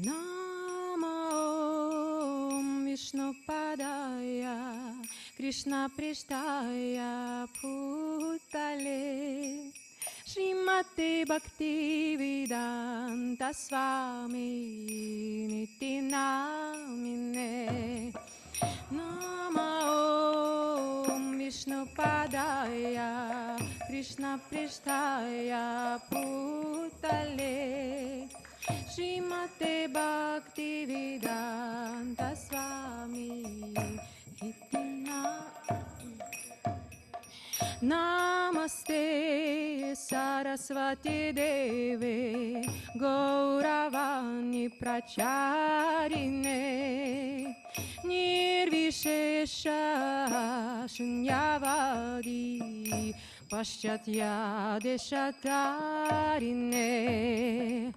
Namo Vishnupadaya Krishna Prishtaya Bhutale Srimate Bhakti Vedanta Swami Niti Namine Namo Vishnupadaya Krishna Prishtaya Bhutale Srimate Bhakti Vedanta Swami Hitina Namaste Saraswati Deve Gauravani Pracharine Nirvishesha Shunyavadi Paschatya Deshatarine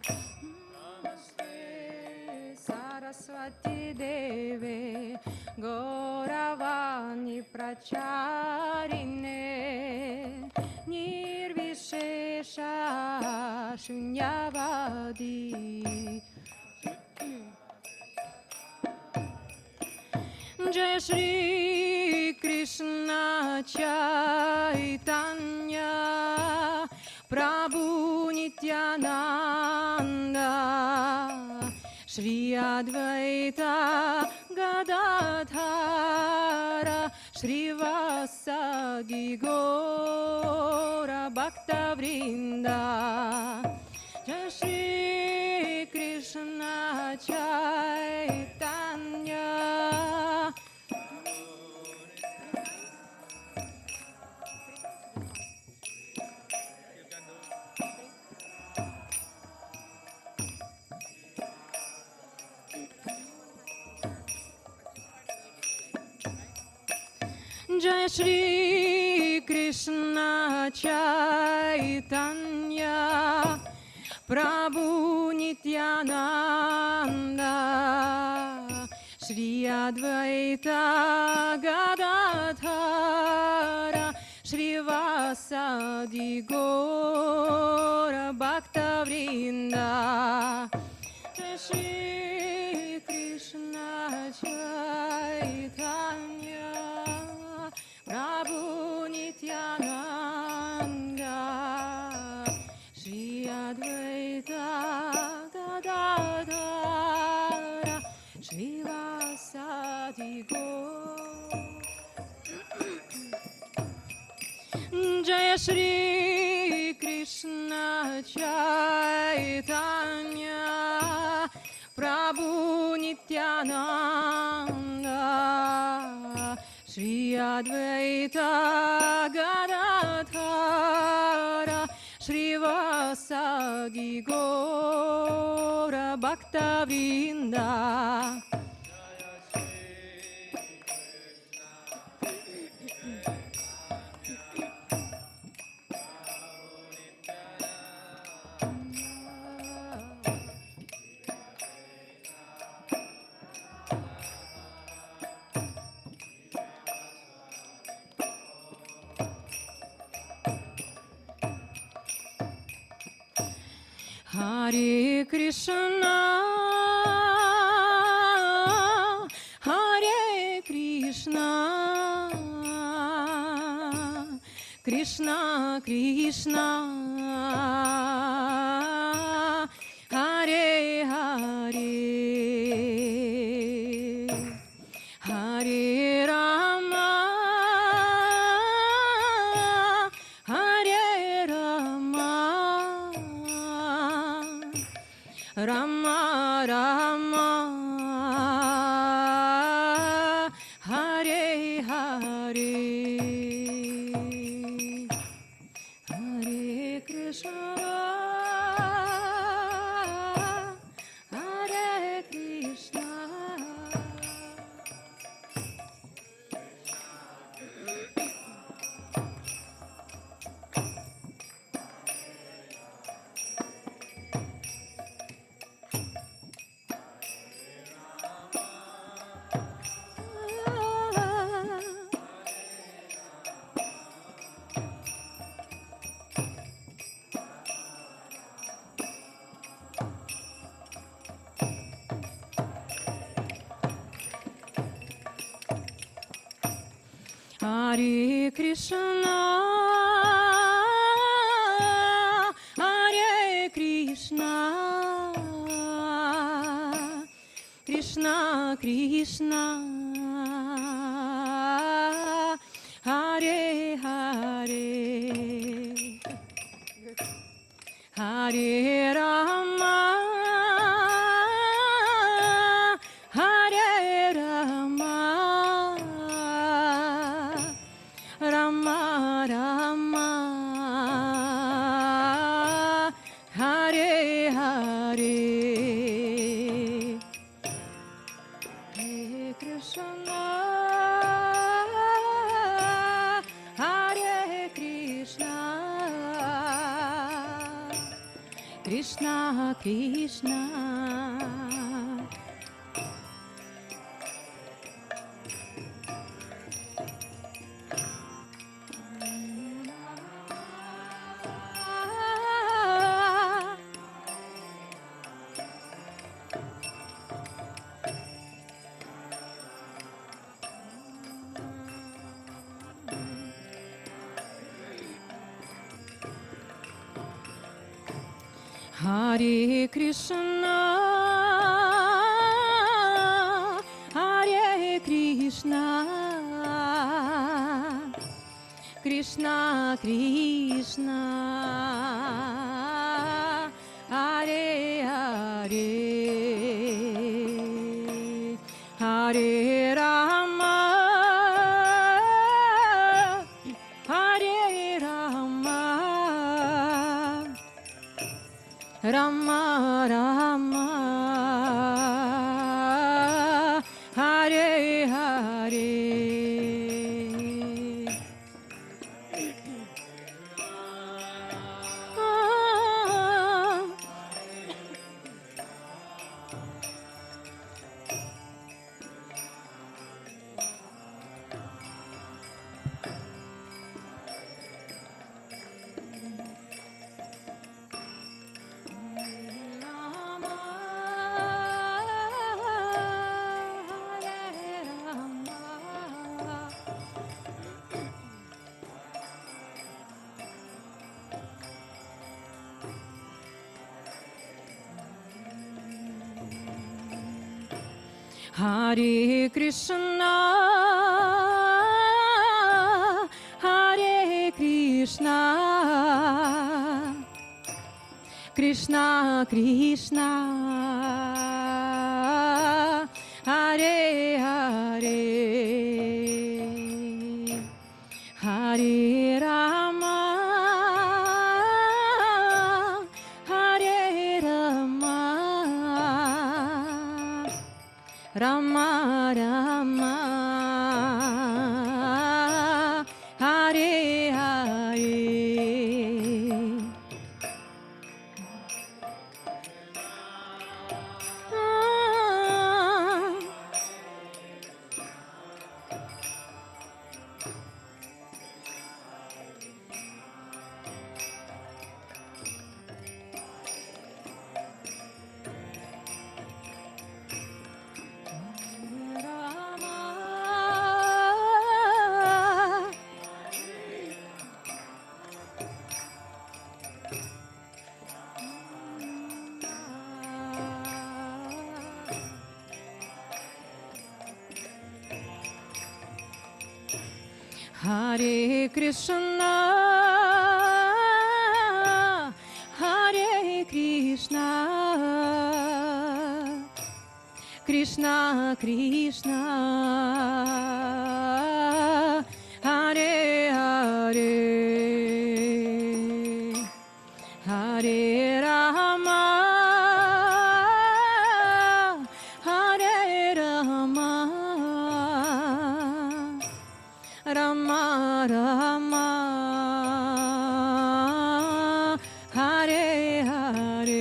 Saraswati Deve Gauravani Pracharine Nirvishesha Shunyavadi Jai Shri Krishna Chaitanya Prabhu Nityananda Shri Advaita Gadadhara Shri Vasadi Gora Bhakta Vrinda Jai Shri Krishna Chaitanya Jai Shri Krishna Chaitanya Prabhu Nityananda Shri Advaita Gadadhara Shri Vasadi Gora Bhakta Vrinda Jai Shri Krishna Chaitanya Prabhu Nityananda Shri Advaita Gadadhara Shri Vasadi Jaya Shri Krishna Chaitanya Prabhu Nityananda Shri Advaita Gadadhara Shri Vasadi Gora Bhakta Vrinda Hare Krishna, Hare Krishna, Krishna Krishna, Hare Hare, Hare Rama, Hare Rama, Rama Rama, Hare Hare, Hare Krishna, Hare Krishna. Hare Krishna, Hare Krishna, Krishna Krishna, Hare Hare, Hare Rama, Hare Rama, Rama Rama, Hare Hare, Hare Krishna, Hare Krishna, Krishna Krishna, Hare Krishna, Hare Krishna, Krishna Krishna, Hare Hare, Hare Rama, Hare Rama, Rama Rama, Hare Hare, Hare Krishna, Hare Krishna, Krishna Krishna, Hare Hare, Hare Rama, Hare Rama, Rama Rama, Hare Hare, Hare Krishna, Hare Krishna, Krishna Krishna, Hare Hare, Hare Rama, Hare Rama, Rama Rama, Hare Hare,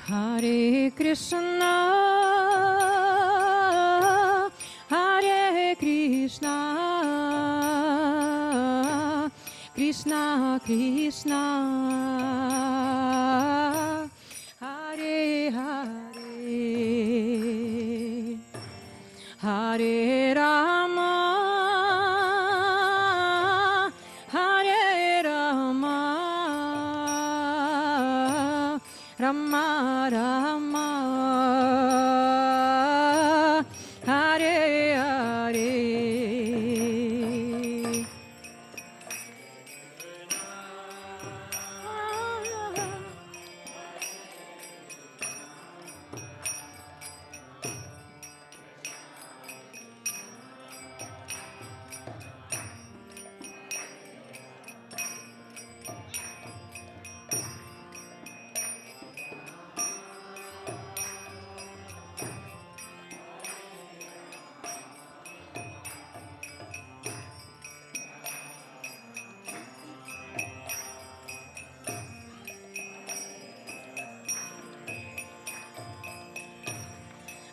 Hare Krishna, Hare Krishna, Krishna Krishna, Hare Hare, Hare Rama, Hare Rama, Rama Rama, Hare Hare.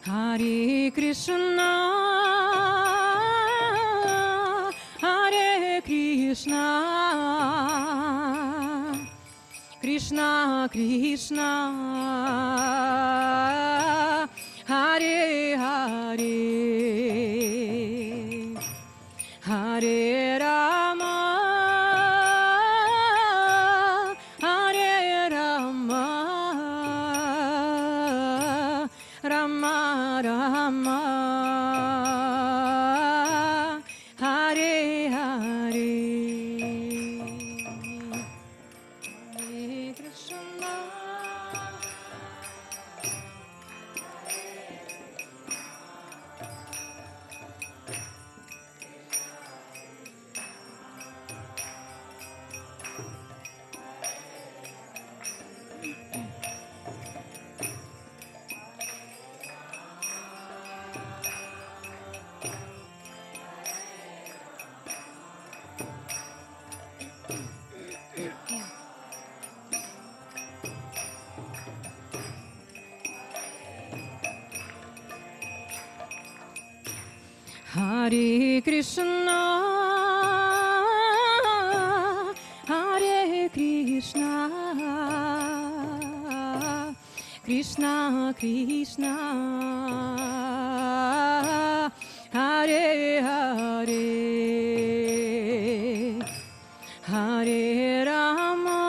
Hare Krishna, Hare Krishna, Krishna Krishna, Hare Hare, Hare Rama, Hare Rama, Rama Rama, Hare Hare, Hare Krishna, Hare Krishna, Hare Krishna, Krishna Krishna, Hare Hare, Hare Rama,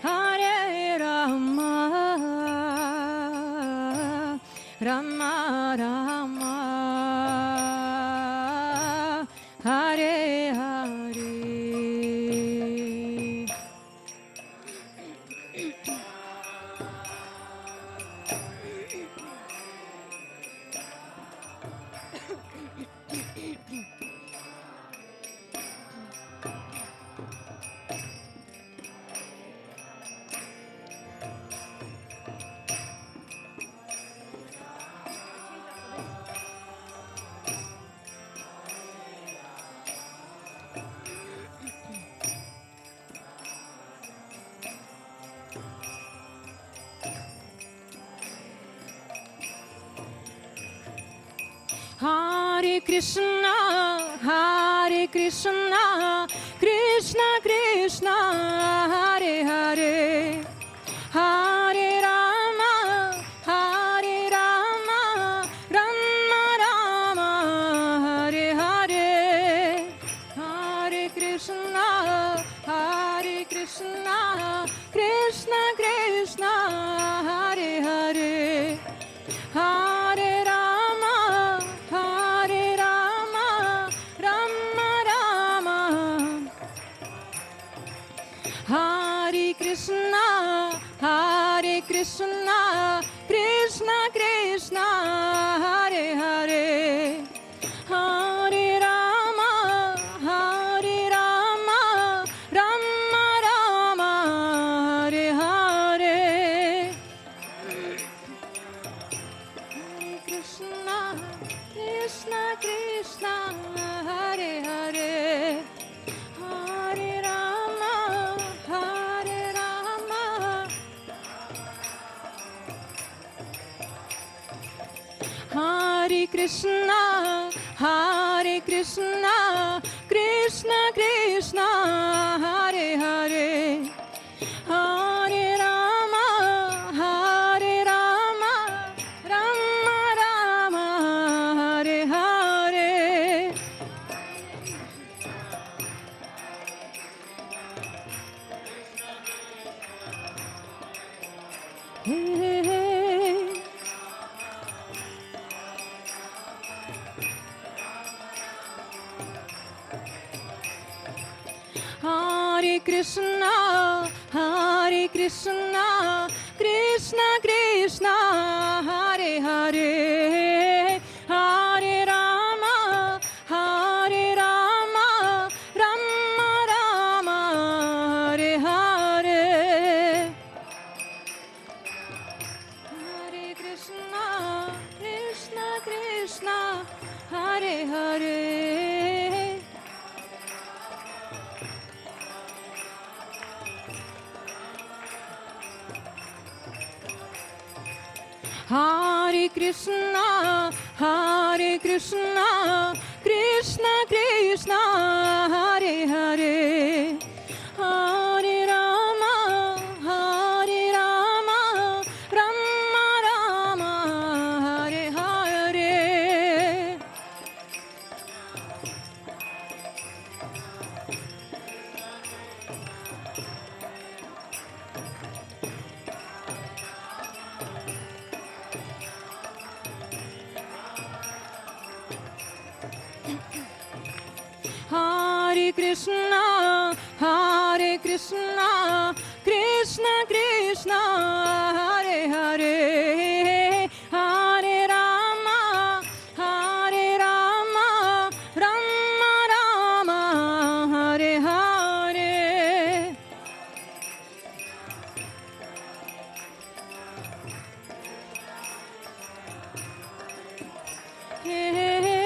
Hare Rama, Rama Rama, Hare Hare. Hare Krishna, Hare Krishna, Krishna Krishna, Hare Hare, Hare Rama, Hare Rama, Rama Rama, Hare Hare, Hare Krishna, Hare Krishna, Krishna Krishna, Hare Hare, Hare Rama, Hare Rama, Rama Rama, Hare Krishna, Hare Krishna, Krishna Krishna, Hare Hare, Hare Rama, Hare Rama, Rama Rama, Hare Hare, Hare Krishna, Krishna Krishna, Hare Hare, Hare Rama, Hare Rama, Hare Krishna, Hare Krishna, Krishna Krishna, Hare Hare, Hare Rama, Hare Rama, Rama Rama, Hare Hare. Hey, hey, hey. Hare Krishna, Hare Krishna, Krishna Krishna, Hare Hare, Hare Rama, Hare Rama, Rama Rama, Hare Hare. Hare Krishna, Krishna Krishna, Hare Hare. Hare Krishna, Hare Krishna, Krishna Krishna, Hare Hare, Hare Rama, Hare Rama, Rama Rama, Hare Hare. Hare Krishna, Hare Krishna, Krishna Krishna, Hare Hare, Hare Rama, Hare Rama, Rama Rama, Hare Hare. Hey, hey, hey.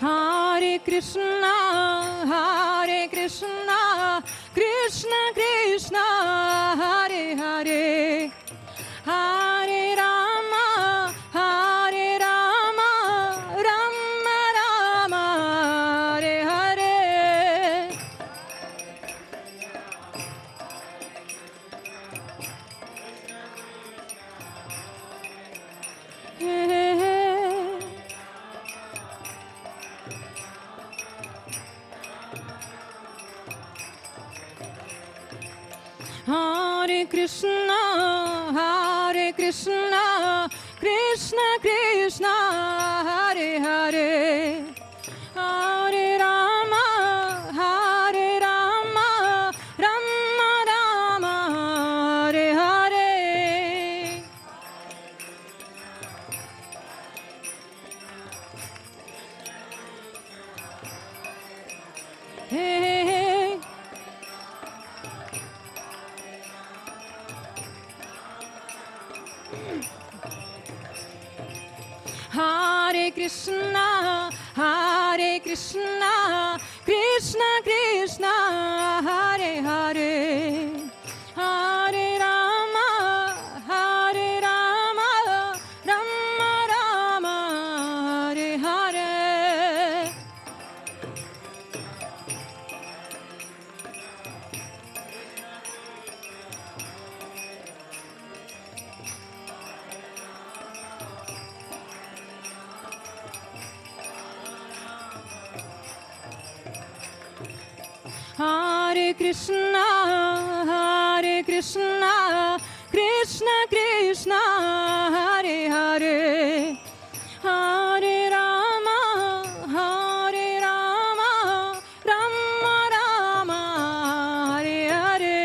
Hare Krishna, Hare Krishna, Krishna Krishna, Hare Hare, Hare Rama, Hare Rama, Rama Rama, Hare Hare. Hey, hey, hey. Hare Krishna, Hare Krishna, Krishna Krishna, Hare Hare, Hare Rama, Hare Rama, Rama Rama, Hare Hare. Hey, hey, hey. Hare Krishna, Hare Krishna, Krishna Krishna, Hare Hare, Hare Rama, Hare Rama, Rama Rama, Hare Hare. Hare Krishna, Hare Krishna, Krishna Krishna, Hare Hare, Hare Rama, Hare Rama, Rama Rama, Hare Hare.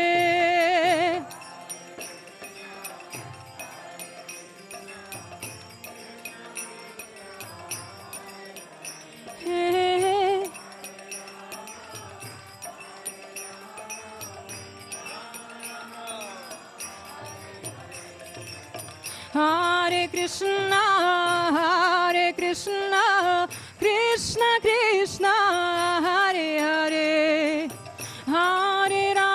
Hey, hey, hey. Hare Krishna, Hare Krishna, Krishna Krishna, Hare Hare, Hare Rama.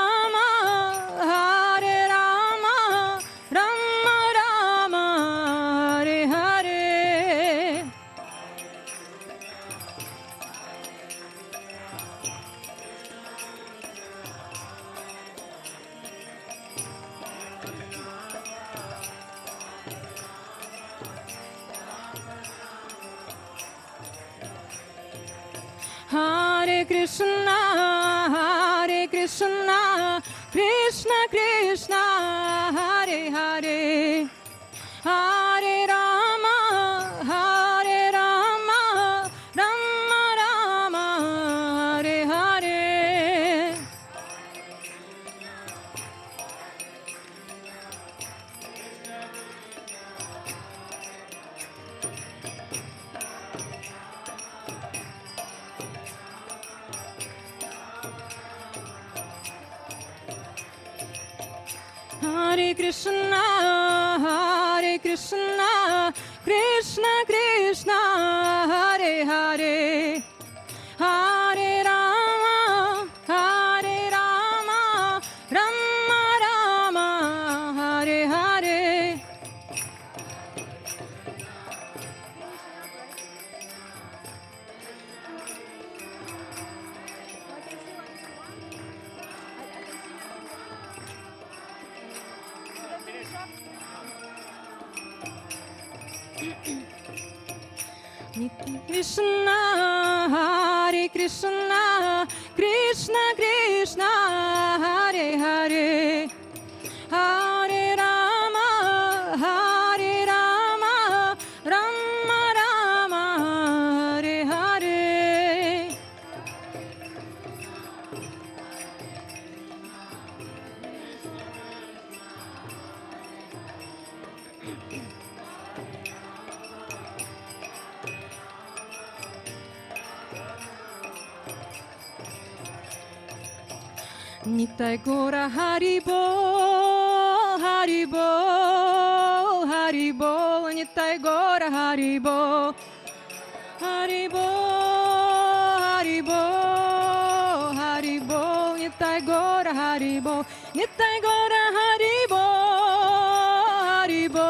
Hare Krishna, Krishna Krishna, Hare Hare, Hare Rama, Rama Rama, Hare Hare. Hare Krishna, Krishna Krishna, Hare Hare, Hare Rama, Rama Rama, Hare Hare. Krishna, Hare Krishna, Krishna Krishna, Hare Hare, Hare Rama, Rama Rama, Hare Hare. Nitai Gora Haribo, Haribo, Haribo, Nitai Gora Haribo, Haribo, Haribo, Haribo, Nitai Gora Haribo, Nitai Gora Haribo, Haribo,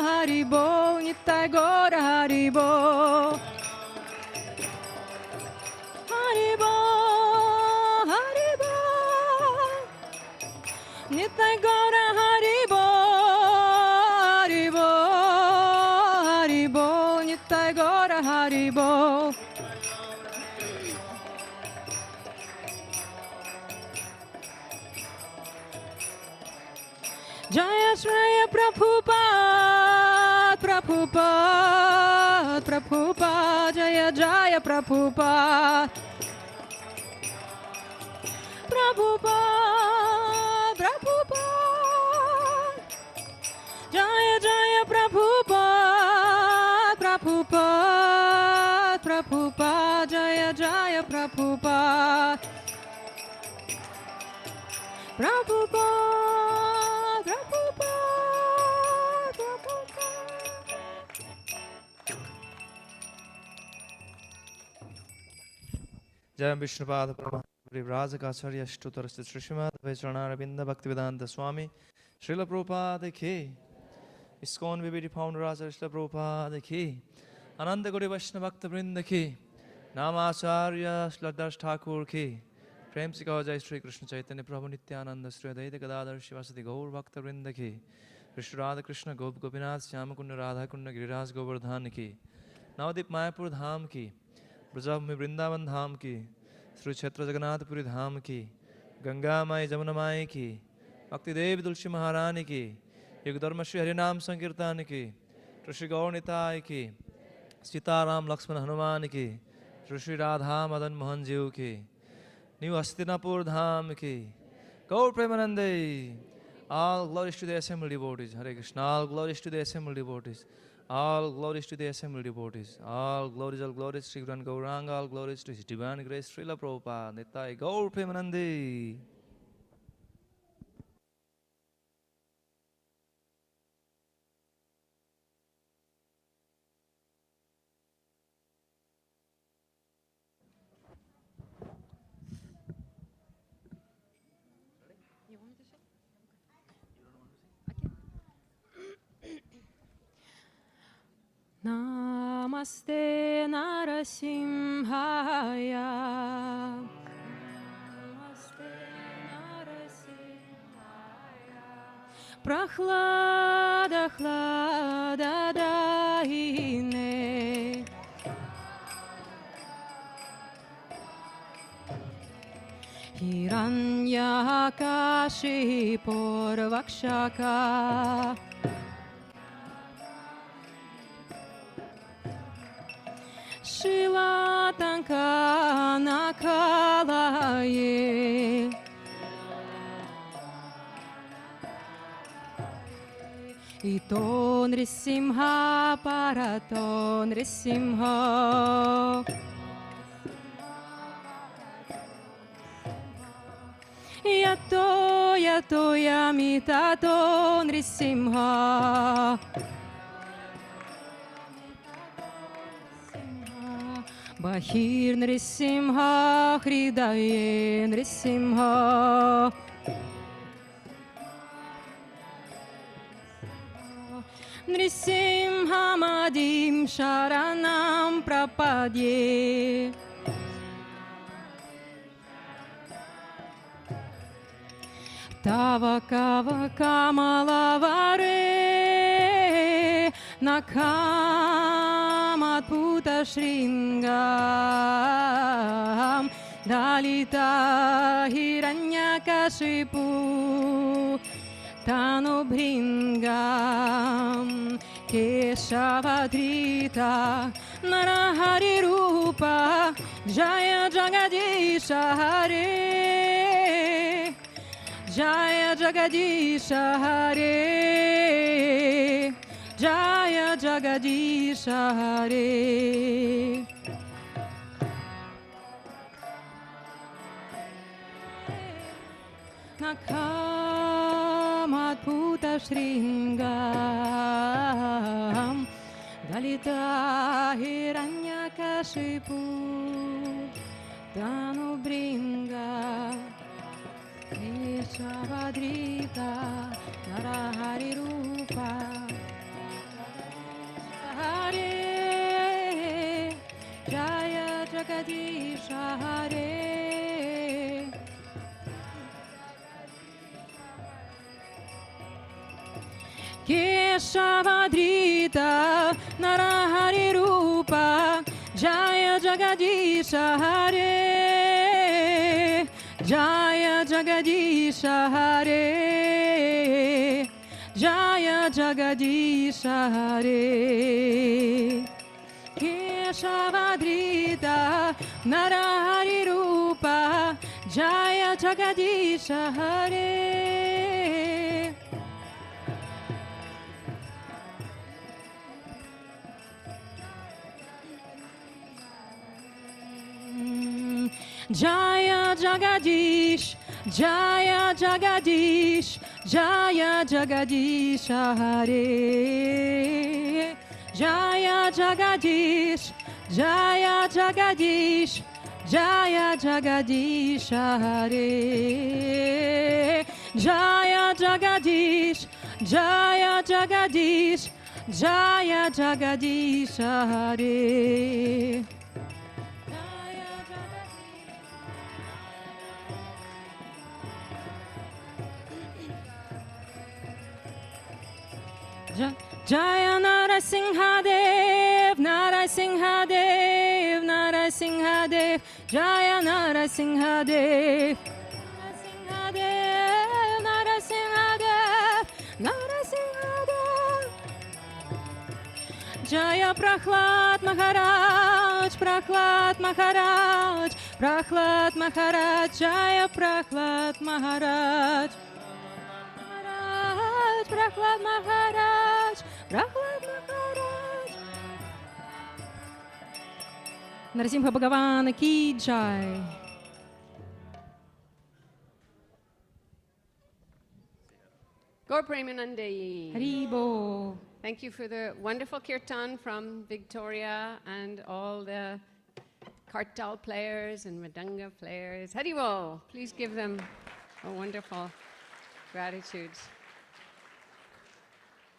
Haribo, Nitai Gora Haribo, Haribo. Nitai Gora Haribo, Haribo, Haribo, Nitai Gora Haribo. Jaya Shreya Prabhupada, Prabhupada, Prabhupada, Jaya Jaya Prabhupada, Prabhupada, Prabhupada, Jaya Jaya Prabhupada, Prabhupada, Prabhupada, Jaya Jaya Prabhupada, Prabhupada, Prabhupada, Prabhupada. Jai Vishnupada Prabhu Vrajacharya Shtutarasthi Srimad Vaishnava Bhaktivedanta Swami Srila Prabhupada Ki ISKCON VBD Founder Raja Srila Prabhupada Ki Ananda Gauri Vaishnava Bhakta Vrinda Ki Namacharya Srila Thakur Ki Prem Se Kaho Jai Shri Krishna Chaitanya Prabhu Nityananda Sri Advaita Gadadhar Shivasati Gaur Bhakta Vrinda Ki Krishna Radha Krishna Gop Gopinath Shyama Kunda Radha Kunda Giriraj Govardhan Ki Navadip Mayapur Dham Ki Brajabhumi Vrindavan Dham Ki Sri Kshetra Jagannathpuri Dham Ki Ganga Mai Jamuna Mai Ki Bhakti Devi Tulsi Maharani Ki Yug Dharma Shri Harinam Sankirtan Ki Shri Gaur Nitai Ki Sita Ram Lakshman Hanuman Ki Shri Radha Madan Mohan Jiu Ki New Hastinapur Dham Ki Gaur Premanande. All glories to the assembled devotees. Hare Krishna. All glories to the assembled devotees. All glories to the assembled devotees. All glories to Sri Guru Gauranga. All glories to His divine grace, Srila Prabhupada. Nitai Gaur Premanande. Namaste Narasimhaya. Namaste Narasimhaya. Prachlada Chlada Dahine. Hiranyakashipurvakshaka Shilatankanakalaye Ito Nrisimha Parato Nrisimha Yato Yato Yamitato Nrisimha Bahir Nrisimha Hridaye Nrisimha Nrisimha Madim Sharanam Prapadye Tava Kava Kamalavare Nakamat Puta Shringam Dalita Hiranyakashipu Tanubhringam Keshavadrita Narahari Rupa Jaya Jagadisha Hare Jaya Jagadisha Hare Jaya Jagadisha Hare Nakamat Puta Shringam Dalita Hiranyakashipu Tanubhringa Keshavadrita Narahari Rupa Hare Jaya Jagadisha Hare Keshavadrita Narahari Rupa Jaya Jagadisha Hare Jaya Jagadisha Hare Jaya Jagadisha Hare Keshavadrita Narahari Rupa Jaya Jagadisha Hare Jaya Jagadish, Jaya Jagadish, Jaya Jagadish Hare. Jaya Jagadish, Jaya Jagadish, Jaya Jagadish Hare. Jaya Jagadish, Jaya Jagadish, Jaya Jagadish Hare. Jaya Narasimhadev, Narasimhadev, Narasimhadev, Jaya Narasimhadev, Narasimhadev, Narasimhadev, Narasimhadev. Jaya Prahlad Maharaj, Prahlad Maharaj, Prahlad Maharaj, Jaya Prahlad Maharaj. Prahlad Maharaj, Prahlad Maharaj. Narasimha Bhagavan ki jai. Gaur Premanande. Haribo. Thank you for the wonderful kirtan from Victoria and all the kartal players and mridanga players. Haribo. Please give them a wonderful gratitude.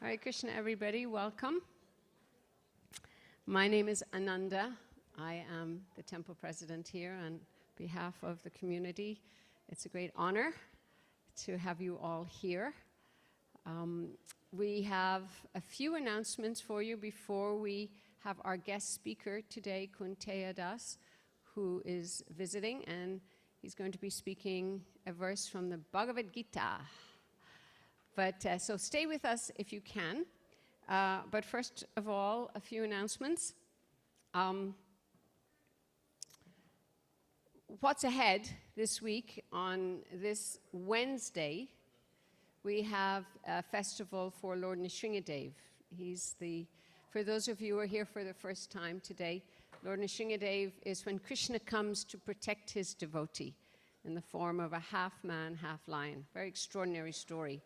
Hare Krishna, everybody. Welcome. My name is Ananda. I am the temple president here on behalf of the community. It's a great honor to have you all here. We have a few announcements for you before we have our guest speaker today, Kunteya Das, who is visiting, and He's going to be speaking a verse from the Bhagavad Gita. But so stay with us if you can. But first of all, a few announcements. What's ahead this week? On this Wednesday, we have a festival for Lord Nrsingadev. For those of you who are here for the first time today, Lord Nrsingadev is when Krishna comes to protect his devotee in the form of a half man, half lion. Very extraordinary story.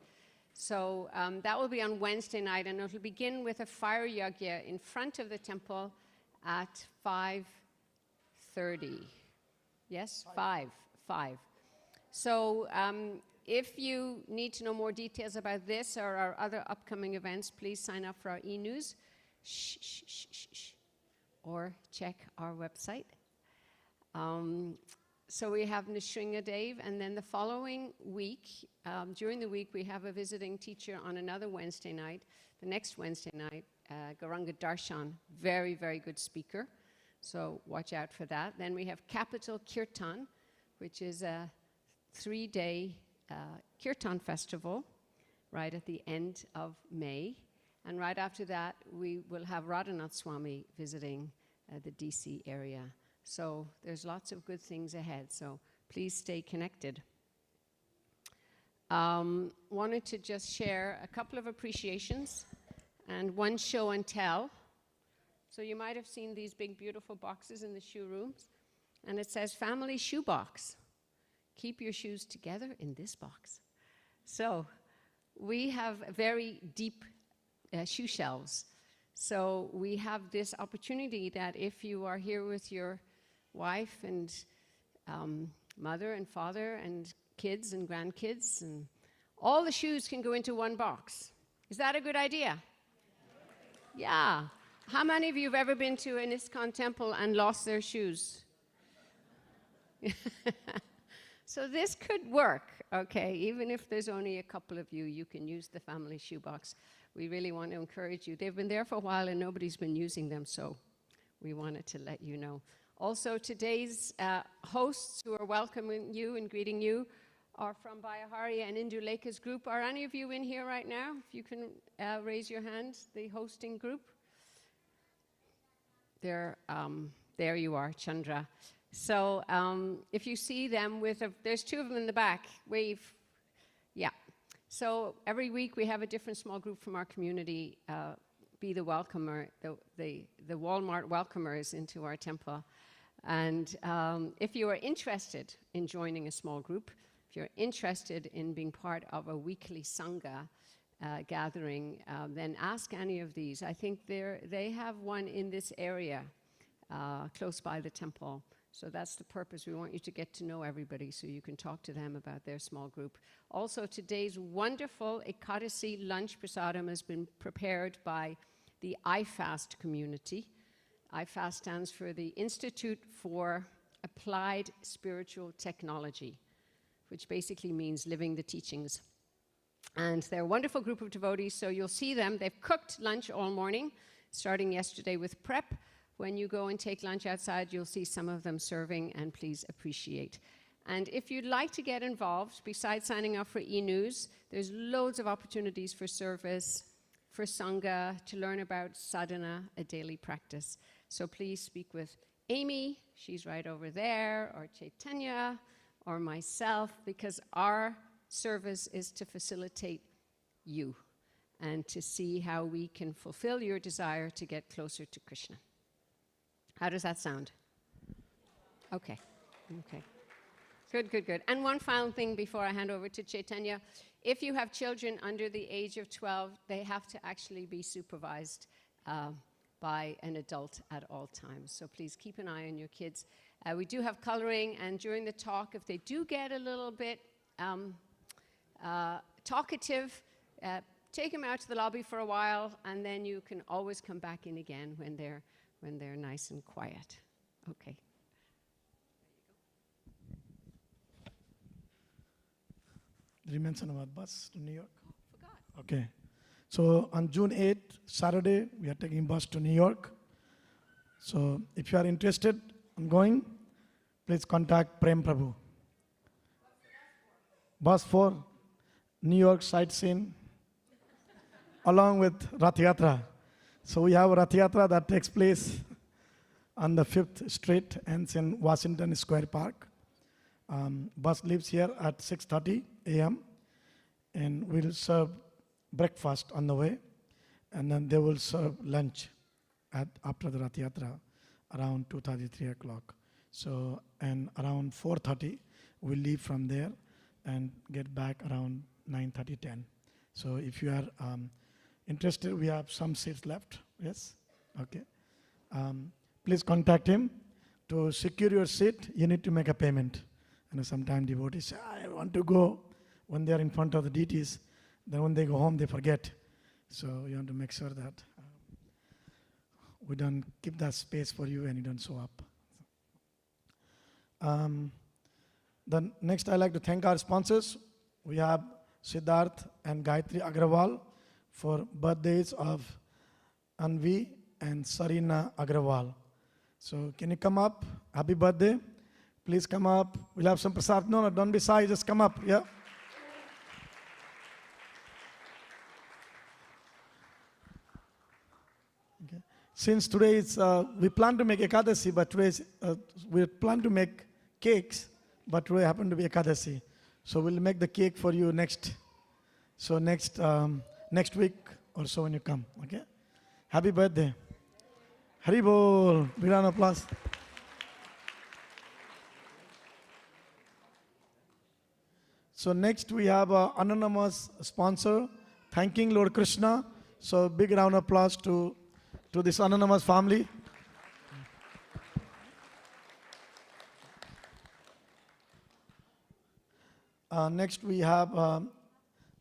So that will be on Wednesday night, and it will begin with a fire yagya in front of the temple at 5:30. Yes, 5. So if you need to know more details about this or our other upcoming events, please sign up for our e-news. Or check our website. So we have Nrsingadev, and then the following week, during the week, we have a visiting teacher on another Wednesday night. The next Wednesday night, Gauranga Darshan, very, very good speaker. So watch out for that. Then we have Capital Kirtan, which is a 3-day Kirtan festival right at the end of May. And right after that, we will have Radhanath Swami visiting the DC area. So there's lots of good things ahead. So please stay connected. Wanted to just share a couple of appreciations and one show and tell. So you might have seen these big, beautiful boxes in the shoe rooms. And it says, Family Shoe Box. Keep your shoes together in this box. So we have very deep shoe shelves. So we have this opportunity that if you are here with your wife and mother and father and kids and grandkids, and all the shoes can go into one box. Is that a good idea? Yeah. How many of you have ever been to an ISKCON temple and lost their shoes? So this could work, okay? Even if there's only a couple of you, you can use the family shoebox. We really want to encourage you. They've been there for a while and nobody's been using them, so we wanted to let you know. Also, today's hosts who are welcoming you and greeting you are from Bayahari and Induleka's group. Are any of you in here right now? If you can raise your hand, the hosting group. There you are, Chandra. So if you see them there's 2 of them in the back, wave. Yeah. So every week we have a different small group from our community be the welcomer, the Walmart welcomers into our temple. And if you are interested in joining a small group, if you're interested in being part of a weekly Sangha gathering, then ask any of these. I think they have one in this area close by the temple. So that's the purpose. We want you to get to know everybody so you can talk to them about their small group. Also, today's wonderful ISKCON lunch prasadam has been prepared by the IFAST community. IFAST stands for the Institute for Applied Spiritual Technology, which basically means living the teachings. And they're a wonderful group of devotees, so you'll see them. They've cooked lunch all morning, starting yesterday with prep. When you go and take lunch outside, you'll see some of them serving, and please appreciate. And if you'd like to get involved, besides signing up for e-news, there's loads of opportunities for service, for Sangha, to learn about sadhana, a daily practice. So please speak with Amy, she's right over there, or Chaitanya, or myself, because our service is to facilitate you and to see how we can fulfill your desire to get closer to Krishna. How does that sound? Okay. Good. And one final thing before I hand over to Chaitanya. If you have children under the age of 12, they have to actually be supervised by an adult at all times. So please keep an eye on your kids. We do have coloring, and during the talk, if they do get a little bit talkative, take them out to the lobby for a while, and then you can always come back in again when they're nice and quiet. Okay. Did you mention about bus to New York? Forgot. Okay. So on June 8th, Saturday, we are taking bus to New York. So if you are interested in going, please contact Prem Prabhu. bus for New York sightseeing along with Rath Yatra. So we have a Rath Yatra that takes place on the 5th Street and in Washington Square Park. Bus leaves here at 6:30 a.m. and we'll serve breakfast on the way, and then they will serve lunch after the Rath Yatra around 2:30, 3 o'clock. So, and around 4:30, we'll leave from there and get back around 9:30, 10. So if you are interested, we have some seats left. Yes? Okay. Please contact him. To secure your seat, you need to make a payment. And sometimes devotees say, I want to go. When they are in front of the deities, then when they go home, they forget. So you have to make sure that we don't keep that space for you and you don't show up. Then next, I'd like to thank our sponsors. We have Siddharth and Gayatri Agrawal for birthdays of Anvi and Sarina Agrawal. So can you come up? Happy birthday. Please come up. We'll have some prasad. No, don't be shy. Just come up. Yeah. Okay. Since today is, we plan to make Ekadasi, but today we plan to make cakes, but today happened to be Ekadasi. So we'll make the cake for you next week or so when you come. Okay. Happy birthday. Hari Bol. Big round of applause. So next we have an anonymous sponsor thanking Lord Krishna. So big round of applause to this anonymous family. Next we have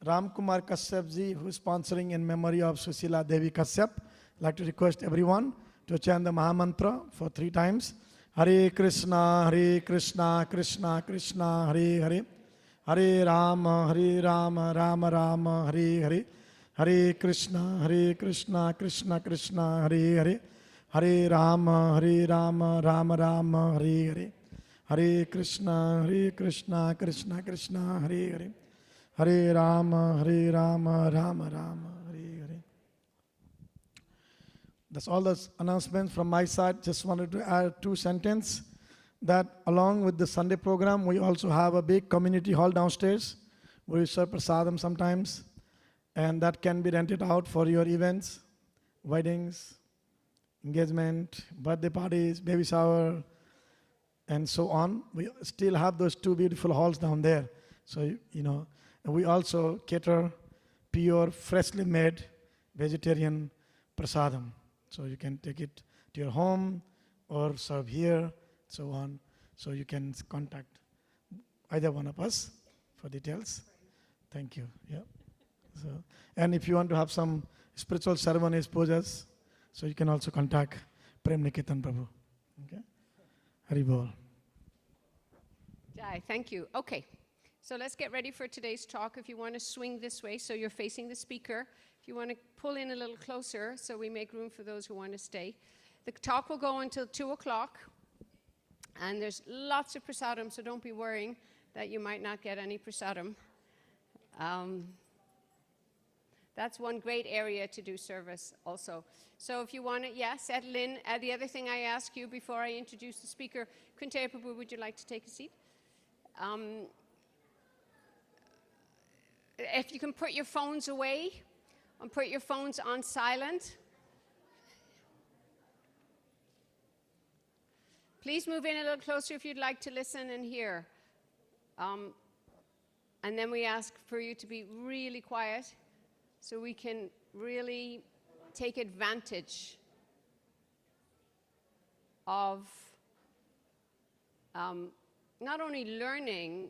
Ram Kumar Kashyap ji, who is sponsoring in memory of Susila Devi Kashyap. I'd like to request everyone to chant the Mahamantra for 3 times. Hare Krishna, Krishna Krishna, Hare Hare. Hare Rama, Rama Rama, Hare Hare. Hare Krishna, Krishna Krishna, Hare Hare. Hare Rama, Rama Rama, Hare Hare. Hare Krishna, Krishna Krishna, Hare Hare. Hare Rama, Rama Rama, Hare Hare. That's all the announcements from my side. Just wanted to add 2 sentences. That along with the Sunday program, we also have a big community hall downstairs where we serve prasadam sometimes, and that can be rented out for your events, weddings, engagement, birthday parties, baby shower, and so on. We still have those 2 beautiful halls down there. So, and we also cater pure, freshly made vegetarian prasadam. So you can take it to your home or serve here, so on. So you can contact either one of us for details. Thank you. Yeah. So, and if you want to have some spiritual ceremonies, pujas, so you can also contact Prem Niketan Prabhu. Okay. Hari Bol. Jai, thank you. Okay, so let's get ready for today's talk. If you want to swing this way so you're facing the speaker, if you want to pull in a little closer so we make room for those who want to stay. The talk will go until 2 o'clock, and there's lots of prasadam, so don't be worrying that you might not get any prasadam. That's one great area to do service also. So if you want to, settle in. The other thing I ask you before I introduce the speaker, Kunteya Prabhu, would you like to take a seat? If you can put your phones away and put your phones on silent. Please move in a little closer if you'd like to listen and hear. And then we ask for you to be really quiet so we can really take advantage of not only learning,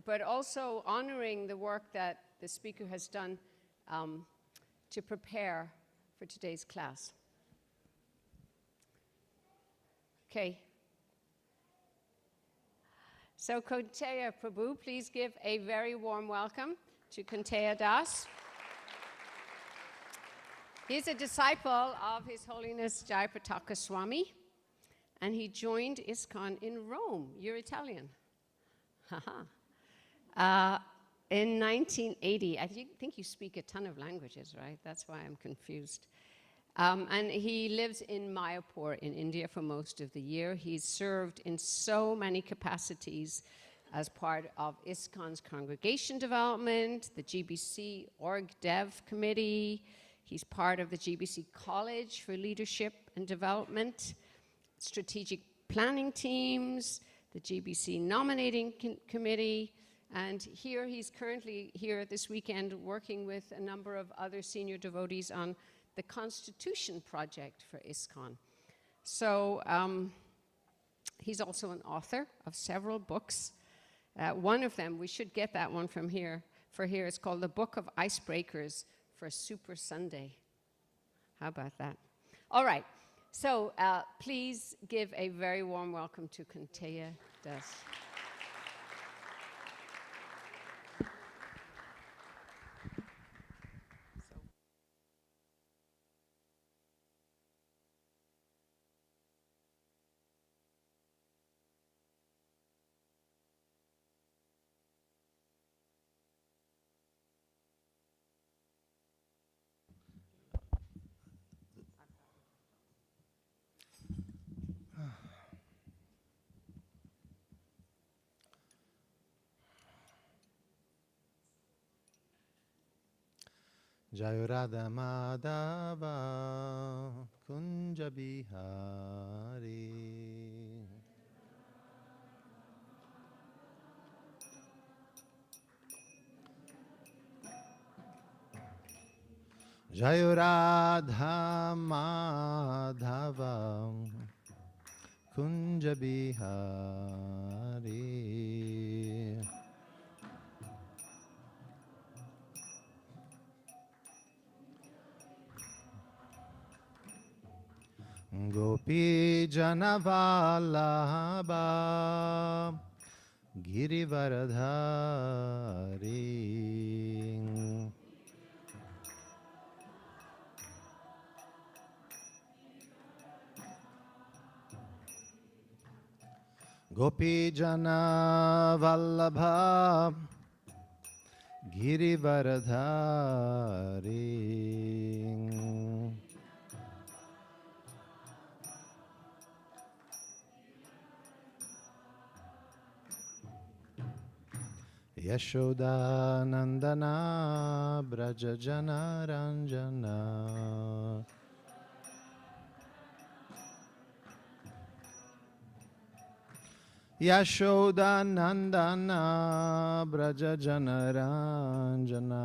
but also honoring the work that the speaker has done to prepare for today's class. Okay. So Kunteya Prabhu, please give a very warm welcome to Kunteya Das. He's a disciple of His Holiness Jayapataka Swami, and he joined ISKCON in Rome. You're Italian. Haha. In 1980, I think you speak a ton of languages, right? That's why I'm confused. And he lives in Mayapur in India for most of the year. He's served in so many capacities as part of ISKCON's congregation development, the GBC Org Dev Committee. He's part of the GBC College for Leadership and Development, strategic planning teams, the GBC nominating committee, and he's currently here this weekend working with a number of other senior devotees on the Constitution project for ISKCON. So he's also an author of several books. One of them, we should get that one from here, it's called The Book of Icebreakers for Super Sunday. How about that? All right, so please give a very warm welcome to Kunteya Das. Jai Radha Madhava Kunja Bihari Jai Radha Madhava Kunja Bihari Gopi Janavallabha Girivaradhari Gopi Janavallabha Girivaradhari Yashoda Nandana Braja Jana Ranjana Yashoda Nandana Braja Jana Ranjana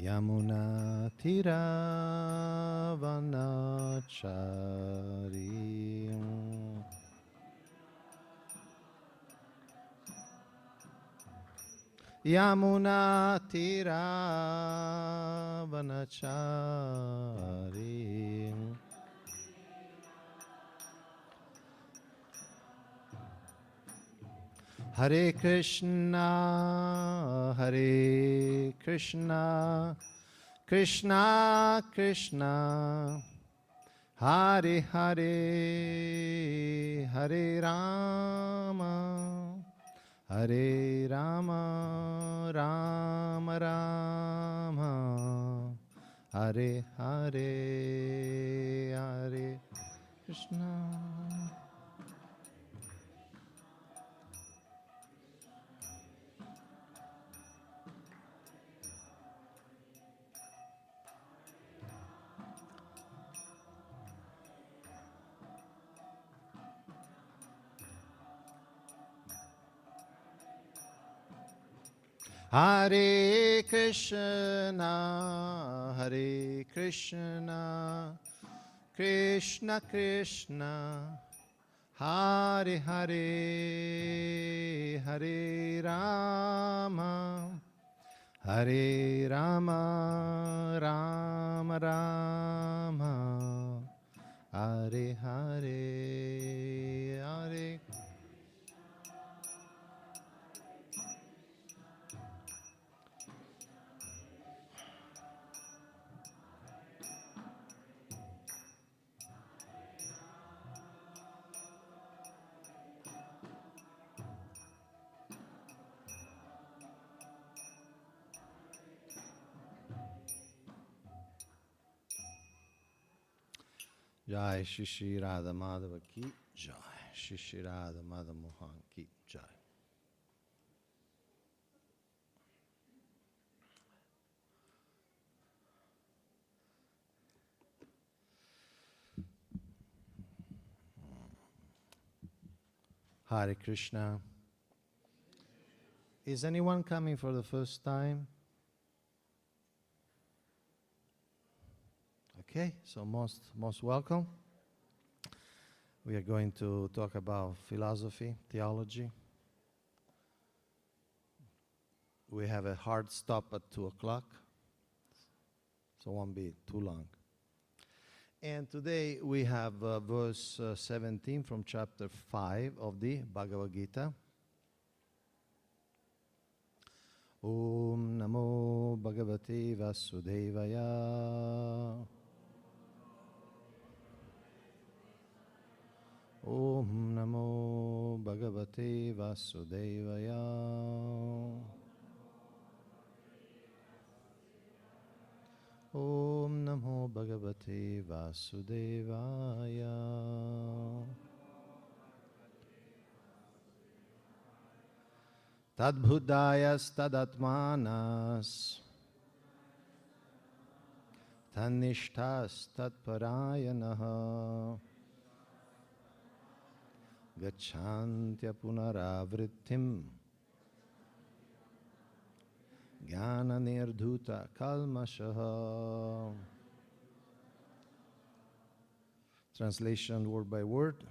Yamuna Tira Vanachari Yamuna Tira Vanachari Hare Krishna, Hare Krishna, Krishna Krishna, Hare Hare, Hare Rama, Hare Rama, Rama Rama, Hare Hare, Hare Krishna. Hare Krishna, Hare Krishna, Krishna Krishna, Hare Hare, Hare Rama, Hare Rama, Rama Rama, Hare Hare, Hare Jai Shri Shri Radha Madhava ki Jai. Shri Shri Radha Madhava Mohan ki Jai. Hare Krishna. Is anyone coming for the first time? Okay, so most welcome. We are going to talk about philosophy, theology. We have a hard stop at 2 o'clock, so it won't be too long. And today we have verse 17 from chapter 5 of the Bhagavad Gita. Om Namo Bhagavate Vasudevaya. Om Namo Bhagavate Vasudevaya. Om Namo Bhagavate Vasudevaya. Tadbhuddhayas tadatmanas tanishtas tatparayanaha gacchantya punaravrittim jnana nirdhuta kalmashaha. Translation word by word.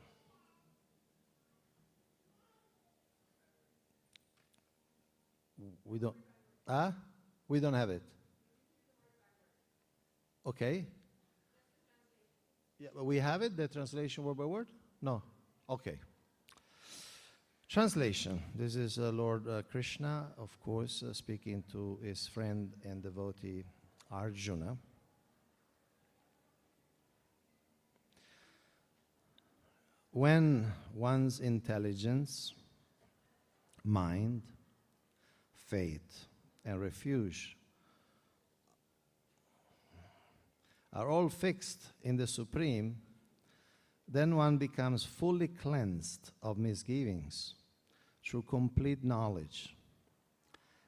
We don't have it. Okay. Yeah, but we have it, the translation word by word? No. Okay. Translation. This is Lord Krishna, of course, speaking to his friend and devotee Arjuna. When one's intelligence, mind, faith, and refuge are all fixed in the Supreme, then one becomes fully cleansed of misgivings through complete knowledge,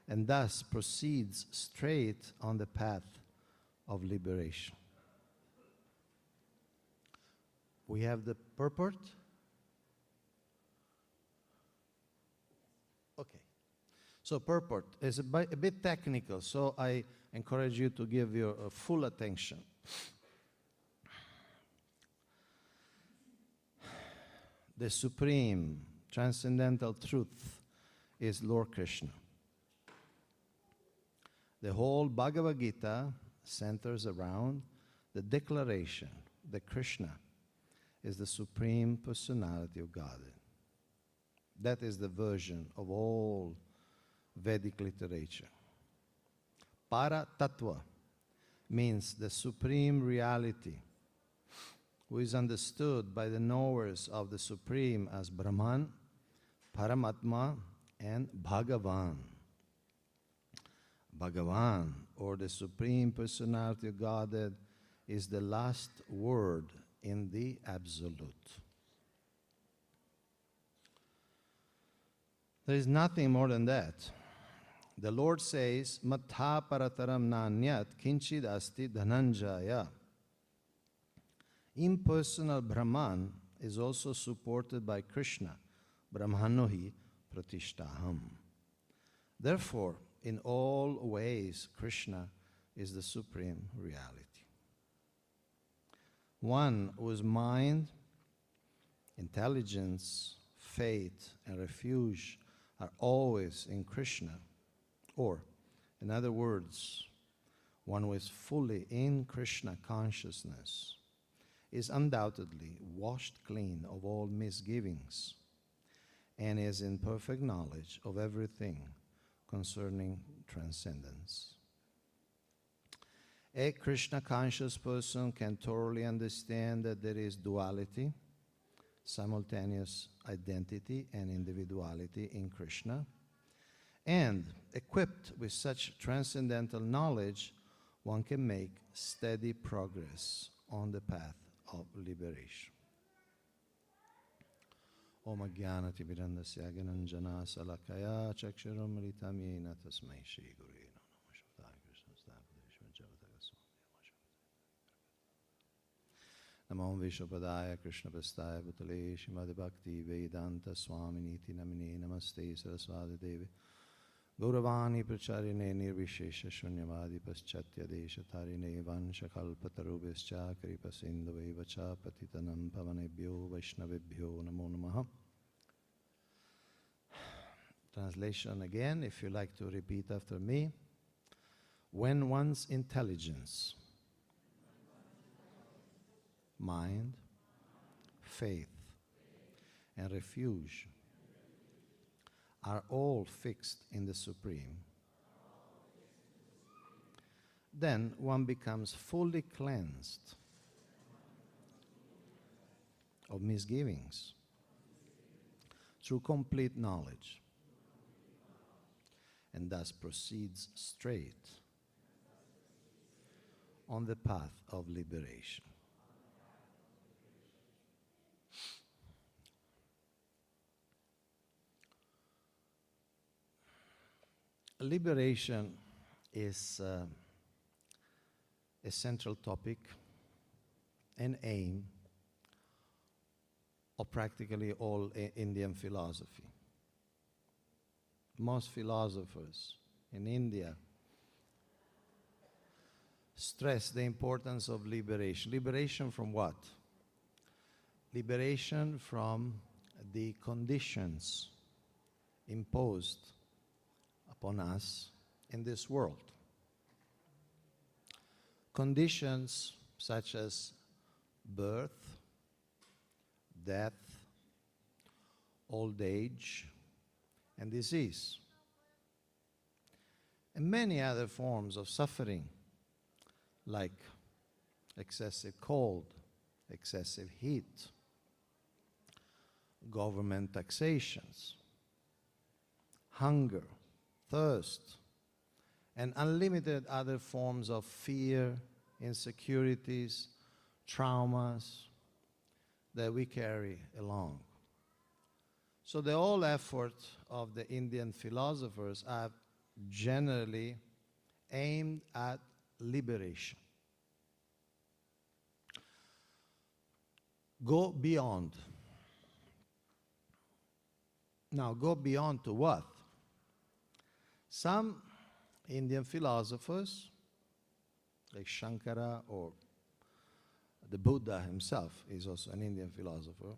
and thus proceeds straight on the path of liberation. We have the purport. Okay. So purport is a bit technical, so I encourage you to give your full attention. The supreme transcendental truth is Lord Krishna. The whole Bhagavad Gita centers around the declaration that Krishna is the supreme personality of Godhead. That is the version of all Vedic literature. Para Tattva means the supreme reality, who is understood by the knowers of the Supreme as Brahman, Paramatma, and Bhagavan. Bhagavan, or the Supreme Personality of Godhead, is the last word in the Absolute. There is nothing more than that. The Lord says, Matha parataram nanyat kinchid asti dhananjaya. Impersonal Brahman is also supported by Krishna, Brahmanohi pratishtaham. Therefore, in all ways, Krishna is the supreme reality. One whose mind, intelligence, faith, and refuge are always in Krishna, or, in other words, one who is fully in Krishna consciousness, is undoubtedly washed clean of all misgivings and is in perfect knowledge of everything concerning transcendence. A Krishna conscious person can thoroughly understand that there is duality, simultaneous identity and individuality in Krishna, and equipped with such transcendental knowledge, one can make steady progress on the path of liberation. Om Jnanati Mirandasya Gyananjana Salakaya Chakshuram Ritam Yena Tasmai Shri Gurue Namo Shabdaya Krishna Stapadeshwar Javataka Swami Namo Vishwapadaya Krishna Pastaya Bhutale Shrimad Bhakti Vedanta Swami Niti Namine Namaste Saraswati Devi Gauravani Pracharine Nirvishesha Shunyavadi Paschatya Desha Tarine Vansha Kalpatarubhascha Kripa Sindhuve Vacha Patitanam Pavanebhyo Vaishnavebhyo Namo Namaha. Translation again, if you like to repeat after me. When one's intelligence, mind, faith, and refuge are all fixed in the Supreme, then one becomes fully cleansed of misgivings through complete knowledge, and thus proceeds straight on the path of liberation. Liberation is a central topic and aim of practically all Indian philosophy. Most philosophers in India stress the importance of liberation. Liberation from what? Liberation from the conditions imposed upon us in this world. Conditions such as birth, death, old age, and disease, and many other forms of suffering like excessive cold, excessive heat, government taxations, hunger, thirst, and unlimited other forms of fear, insecurities, traumas that we carry along. So the whole effort of the Indian philosophers are generally aimed at liberation. Go beyond. Now, go beyond to what? Some Indian philosophers, like Shankara, or the Buddha himself is also an Indian philosopher,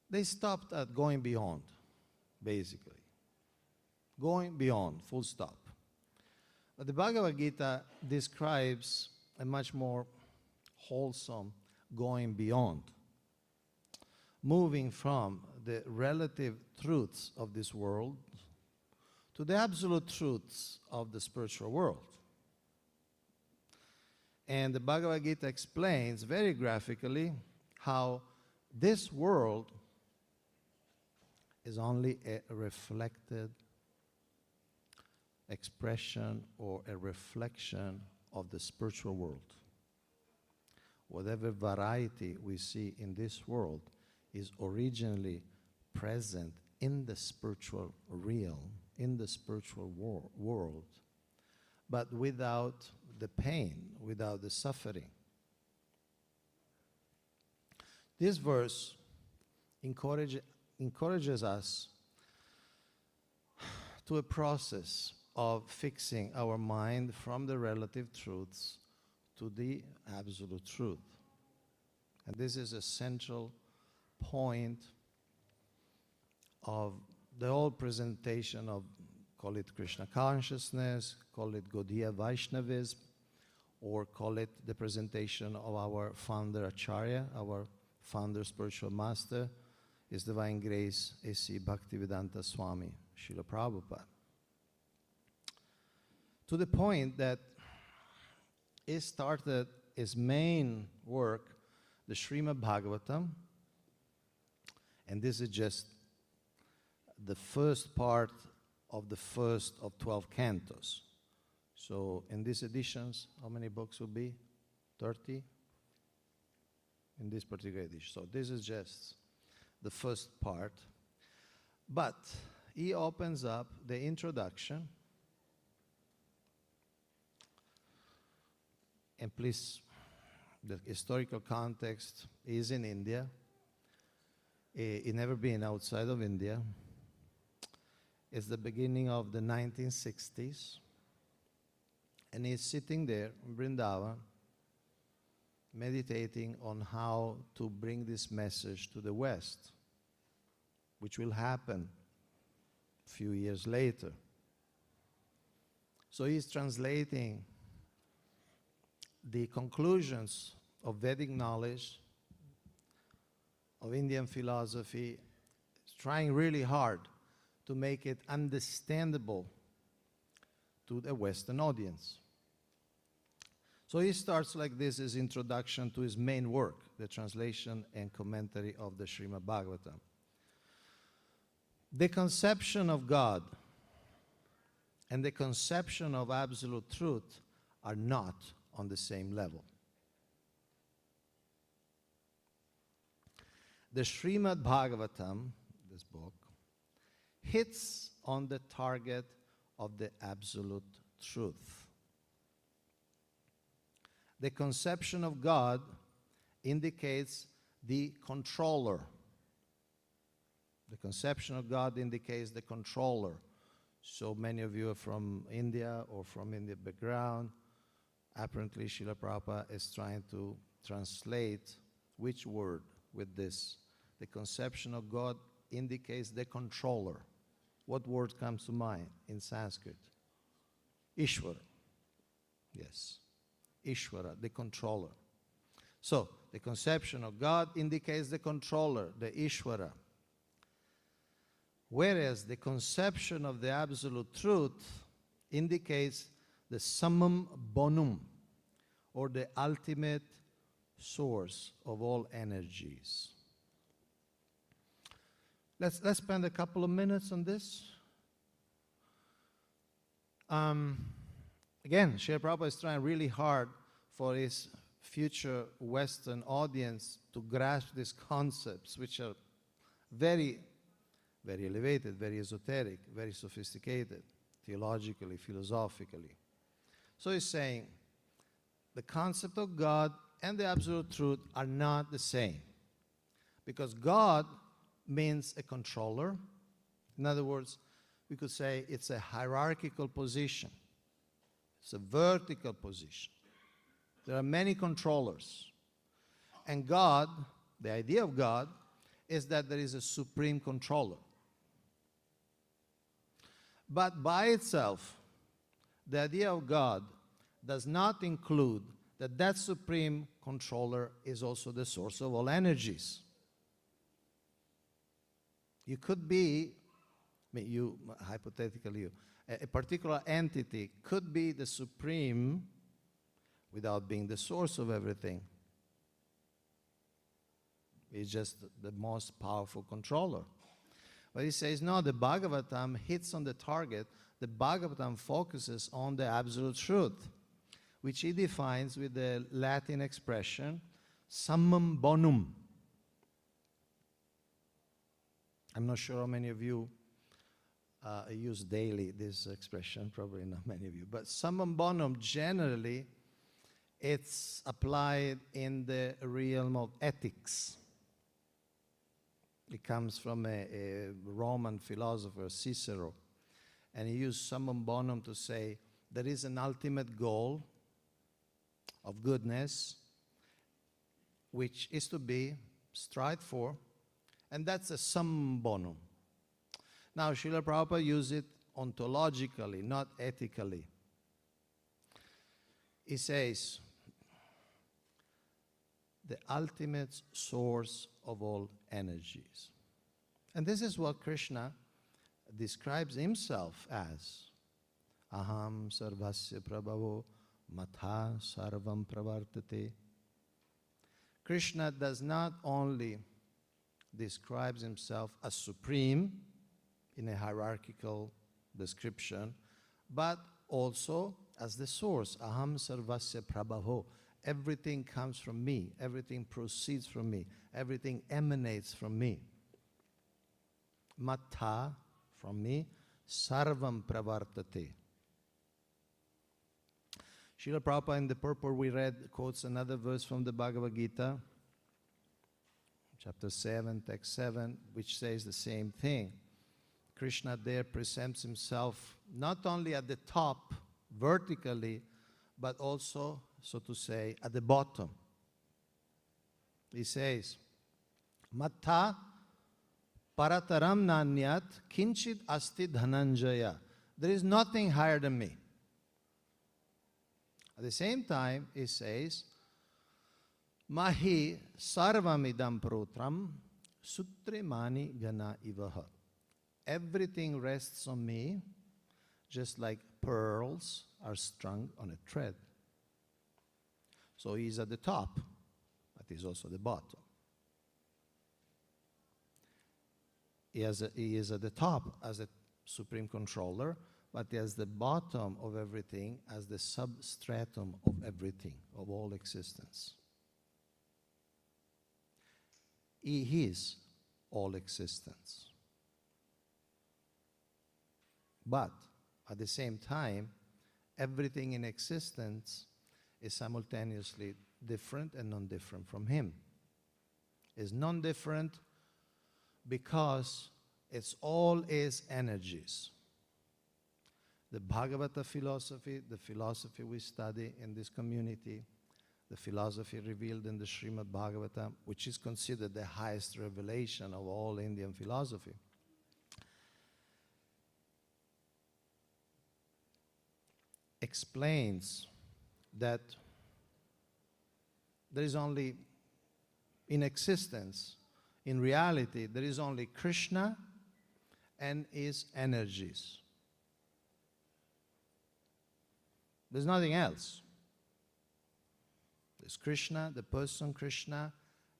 they stopped at going beyond, basically. Going beyond, full stop. But the Bhagavad Gita describes a much more wholesome going beyond, moving from the relative truths of this world to the absolute truths of the spiritual world. And the Bhagavad Gita explains very graphically how this world is only a reflected expression or a reflection of the spiritual world. Whatever variety we see in this world is originally present in the spiritual realm, in the spiritual world, but without the pain, without the suffering. This verse encourages us to a process of fixing our mind from the relative truths to the absolute truth. And this is a central point of the whole presentation of, call it Krishna consciousness, call it Gaudiya Vaishnavism, or call it the presentation of our founder Acharya, our founder spiritual master, His Divine Grace A.C. Bhaktivedanta Swami, Srila Prabhupada. To the point that he started his main work, the Srimad Bhagavatam, and this is just the first part of the first of 12 cantos. So in these editions, how many books will be? 30? in this particular edition. So this is just the first part. But he opens up the introduction. And please, the historical context is in India. He never been outside of India. It's the beginning of the 1960s. And he's sitting there in Vrindavan, meditating on how to bring this message to the West, which will happen a few years later. So he's translating the conclusions of Vedic knowledge, of Indian philosophy, trying really hard to make it understandable to the Western audience. So he starts like this, his introduction to his main work, the translation and commentary of the Srimad Bhagavatam. The conception of God and the conception of absolute truth are not on the same level. The Srimad Bhagavatam, this book, hits on the target of the absolute truth. The conception of God indicates the controller. The conception of God indicates the controller. So many of you are from India or from Indian background. Apparently, Srila Prabhupada is trying to translate which word with this. The conception of God indicates the controller. What word comes to mind in Sanskrit? Ishvara. Yes. Ishvara, the controller. So, the conception of God indicates the controller, the Ishvara. Whereas the conception of the absolute truth indicates the summum bonum, or the ultimate source of all energies. Let's spend a couple of minutes on this. Again, Srila Prabhupada is trying really hard for his future Western audience to grasp these concepts, which are very, very elevated, very esoteric, very sophisticated, theologically, philosophically. So he's saying the concept of God and the absolute truth are not the same. Because God means a controller. In other words, we could say it's a hierarchical position. It's a vertical position. There are many controllers. And God, the idea of God, is that there is a supreme controller. But by itself, the idea of God does not include that that supreme controller is also the source of all energies. You could be, hypothetically, a particular entity could be the supreme without being the source of everything. It's just the most powerful controller. But he says, no, the Bhagavatam hits on the target. The Bhagavatam focuses on the absolute truth, which he defines with the Latin expression, summum bonum. I'm not sure how many of you use daily this expression, probably not many of you, but summum bonum generally it's applied in the realm of ethics. It comes from a Roman philosopher, Cicero, and he used summum bonum to say there is an ultimate goal of goodness which is to be strived for, and that's a summum bonum. Now, Srila Prabhupada used it ontologically, not ethically. He says, the ultimate source of all energies. And this is what Krishna describes himself as. Aham sarvasya prabhavo matha sarvam pravartate. Krishna does not only describe himself as supreme in a hierarchical description, but also as the source. Aham sarvasya prabhavo. Everything comes from me. Everything proceeds from me. Everything emanates from me. Mattha, from me, sarvam pravartate. Srila Prabhupada in the purport we read quotes another verse from the Bhagavad Gita, chapter 7, text 7, which says the same thing. Krishna there presents himself not only at the top, vertically, but also, so to say, at the bottom. He says, Mattha parataram nanyat kinchit asti dhananjaya. There is nothing higher than me. At the same time, he says, Mahi sarvamidam protram sutremani gana ivaha. Everything rests on me, just like pearls are strung on a thread. So he's at the top, but he's also at the bottom. He is at the top as a supreme controller, but he has the bottom of everything as the substratum of everything, of all existence. He is all existence. But at the same time, everything in existence is simultaneously different and non-different from him. Is non-different because it's all is energies. The Bhagavata philosophy, the philosophy we study in this community, the philosophy revealed in the Srimad Bhagavatam, which is considered the highest revelation of all Indian philosophy, explains that there is only, in existence, in reality, there is only Krishna and his energies. There's nothing else. There's Krishna, the person Krishna,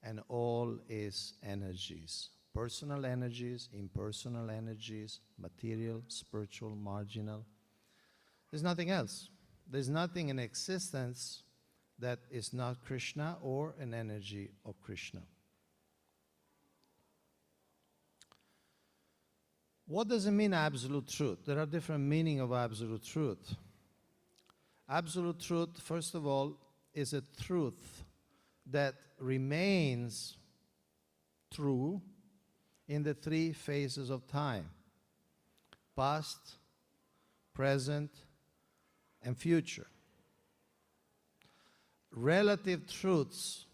and all his energies. Personal energies, impersonal energies, material, spiritual, marginal. There's nothing else. There's nothing in existence that is not Krishna or an energy of Krishna. What does it mean, absolute truth? There are different meanings of absolute truth. Absolute truth, first of all, is a truth that remains true in the three phases of time: past, present, and future. Relative truths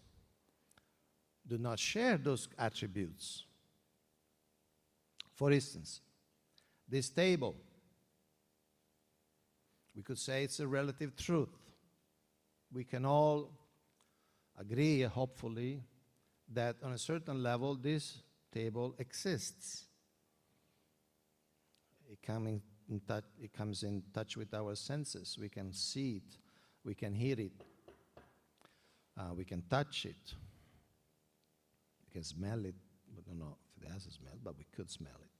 do not share those attributes. For instance, this table, we could say it's a relative truth. We can all agree, hopefully, that on a certain level this table exists. It comes in touch with our senses. We can see it, we can hear it, we can touch it, we can smell it. We don't know if it has a smell, but we could smell it.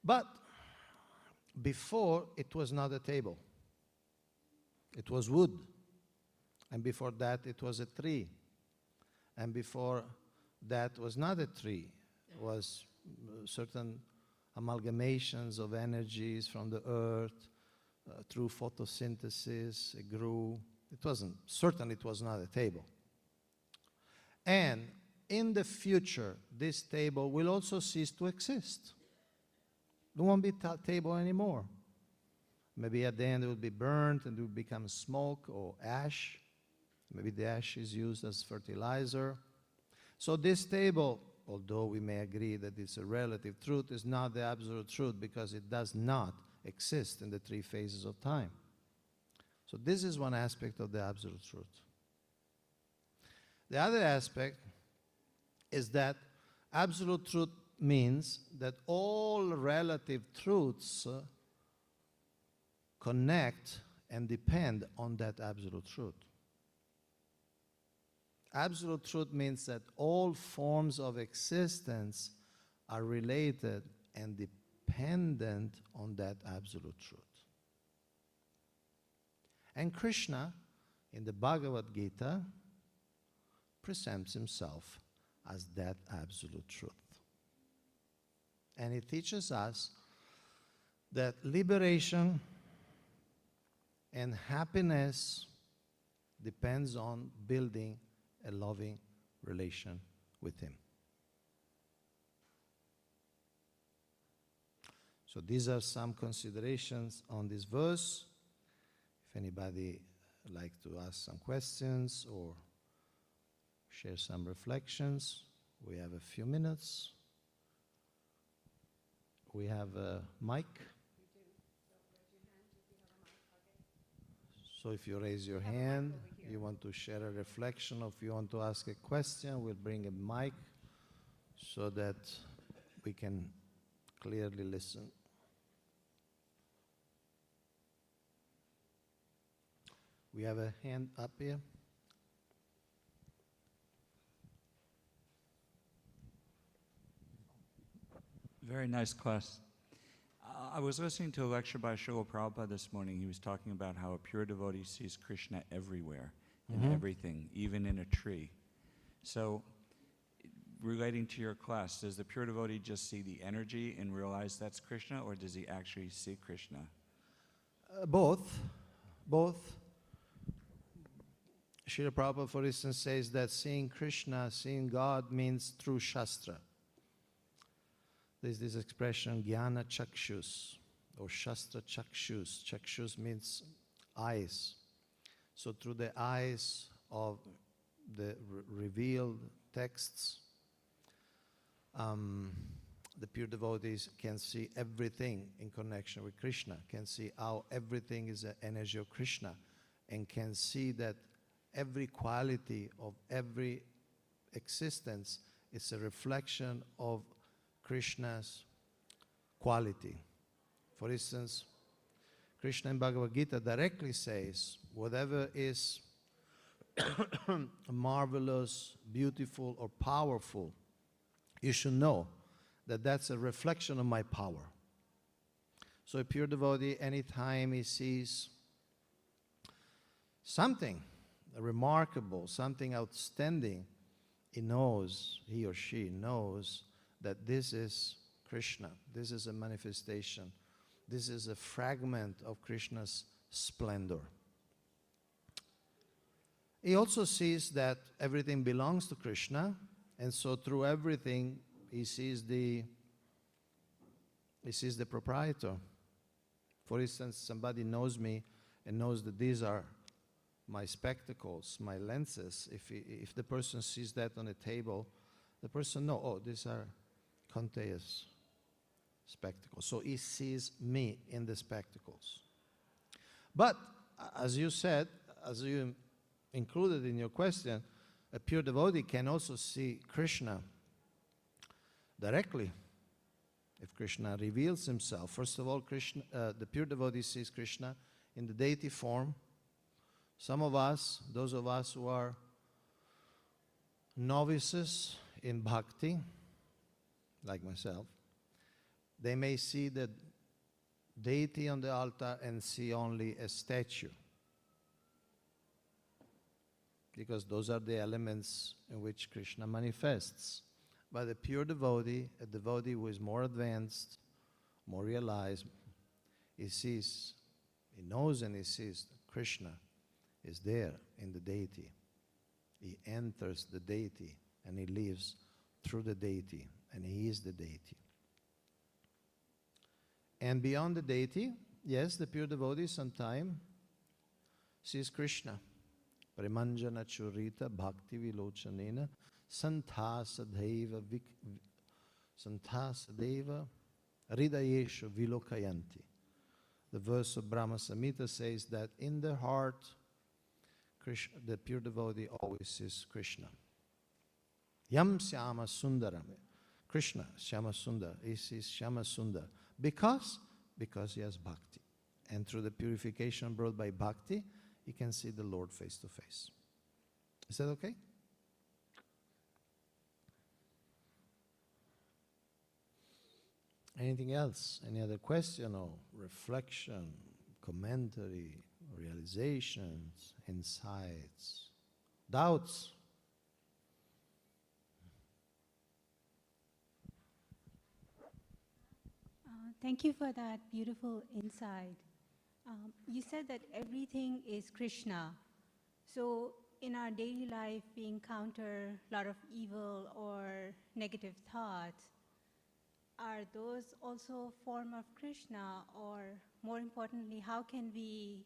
But before, it was not a table. It was wood. And before that, it was a tree. And before that was not a tree. It was certain amalgamations of energies from the earth. Through photosynthesis, it grew. Certainly it was not a table. And in the future, this table will also cease to exist. There won't be a table anymore. Maybe at the end it will be burnt and it will become smoke or ash. Maybe the ash is used as fertilizer. So this table, although we may agree that it's a relative truth, is not the absolute truth because it does not exist in the three phases of time. So this is one aspect of the absolute truth. The other aspect is that absolute truth means that all relative truths connect and depend on that absolute truth. Absolute truth means that all forms of existence are related and dependent on that absolute truth. And Krishna in the Bhagavad Gita, presents himself as that absolute truth. And he teaches us that liberation and happiness depends on building a loving relation with him. So these are some considerations on this verse. If anybody like to ask some questions or share some reflections, we have a few minutes. We have a mic. So if you raise your hand, you want to share a reflection, or if you want to ask a question, we'll bring a mic so that we can clearly listen. We have a hand up here. Very nice class. I was listening to a lecture by Srila Prabhupada this morning. He was talking about how a pure devotee sees Krishna everywhere, in everything, even in a tree. So, relating to your class, does the pure devotee just see the energy and realize that's Krishna, or does he actually see Krishna? Both. Srila Prabhupada, for instance, says that seeing Krishna, seeing God, means through Shastra. There's this expression, Jnana Chakshus, or Shastra Chakshus. Chakshus means eyes. So through the eyes of the revealed texts, the pure devotees can see everything in connection with Krishna, can see how everything is an energy of Krishna, and can see that every quality of every existence is a reflection of Krishna's quality. For instance, Krishna in Bhagavad Gita directly says, whatever is marvelous, beautiful, or powerful, you should know that that's a reflection of my power. So a pure devotee, anytime he sees something remarkable, something outstanding, he or she knows that this is Krishna. This is a manifestation. This is a fragment of Krishna's splendor. He also sees that everything belongs to Krishna, and so through everything he sees the proprietor. For instance, somebody knows me and knows that these are my spectacles, my lenses. If the person sees that on a table, the person knows, oh, these are Conte's spectacles. So he sees me in the spectacles. But as you said, as you included in your question, a pure devotee can also see Krishna directly. If Krishna reveals himself, first of all, the pure devotee sees Krishna in the deity form. Some of us, those of us who are novices in bhakti, like myself, they may see the deity on the altar and see only a statue, because those are the elements in which Krishna manifests. But a pure devotee, a devotee who is more advanced, more realized, he knows and he sees that Krishna is there in the deity. He enters the deity and he lives through the deity, and he is the deity. And beyond the deity, yes, the pure devotee sometimes sees Krishna. Premanjana churita bhakti vilochanena santasadeva hridayeshu vilokayanti. The verse of Brahma Samhita says that in the heart, the pure devotee always sees Krishna. Yam Syama Sundaram. Krishna, Syama Sundar. He sees Syama Sundar. Because he has bhakti. And through the purification brought by bhakti, he can see the Lord face to face. Is that okay? Anything else? Any other question or reflection, commentary, realizations, insights, doubts. Thank you for that beautiful insight. You said that everything is Krishna. So in our daily life, we encounter a lot of evil or negative thoughts. Are those also a form of Krishna? Or more importantly, how can we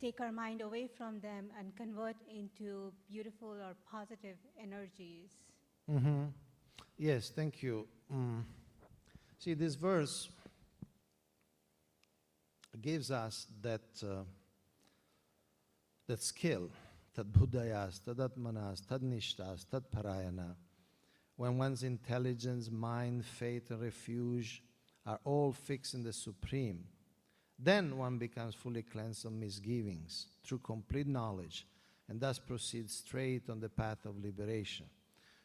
take our mind away from them and convert into beautiful or positive energies? Mm-hmm. Yes, thank you. See, this verse gives us that skill, tad buddhayas, tadatmanas, tadnishtas, tadparayana, when one's intelligence, mind, faith, and refuge are all fixed in the Supreme, then one becomes fully cleansed of misgivings through complete knowledge and thus proceeds straight on the path of liberation.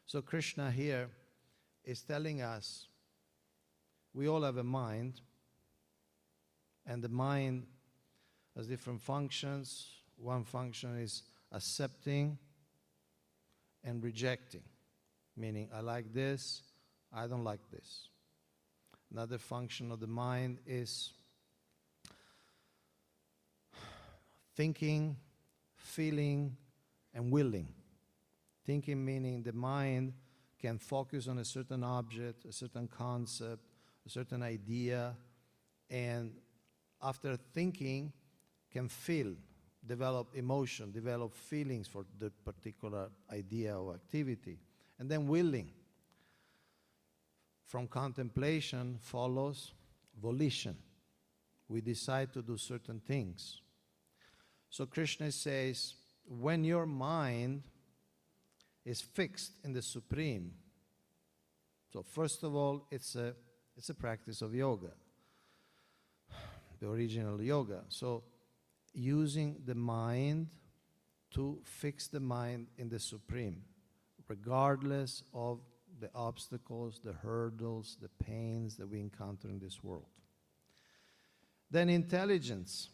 So Krishna here is telling us we all have a mind, and the mind has different functions. One function is accepting and rejecting, meaning I like this, I don't like this. Another function of the mind is thinking, feeling, and willing. Thinking meaning the mind can focus on a certain object, a certain concept, a certain idea, and after thinking can feel, develop emotion, develop feelings for the particular idea or activity. And then willing. From contemplation follows volition. We decide to do certain things. So Krishna says, when your mind is fixed in the Supreme, so first of all, it's a practice of yoga, the original yoga. So using the mind to fix the mind in the Supreme, regardless of the obstacles, the hurdles, the pains that we encounter in this world. Then intelligence.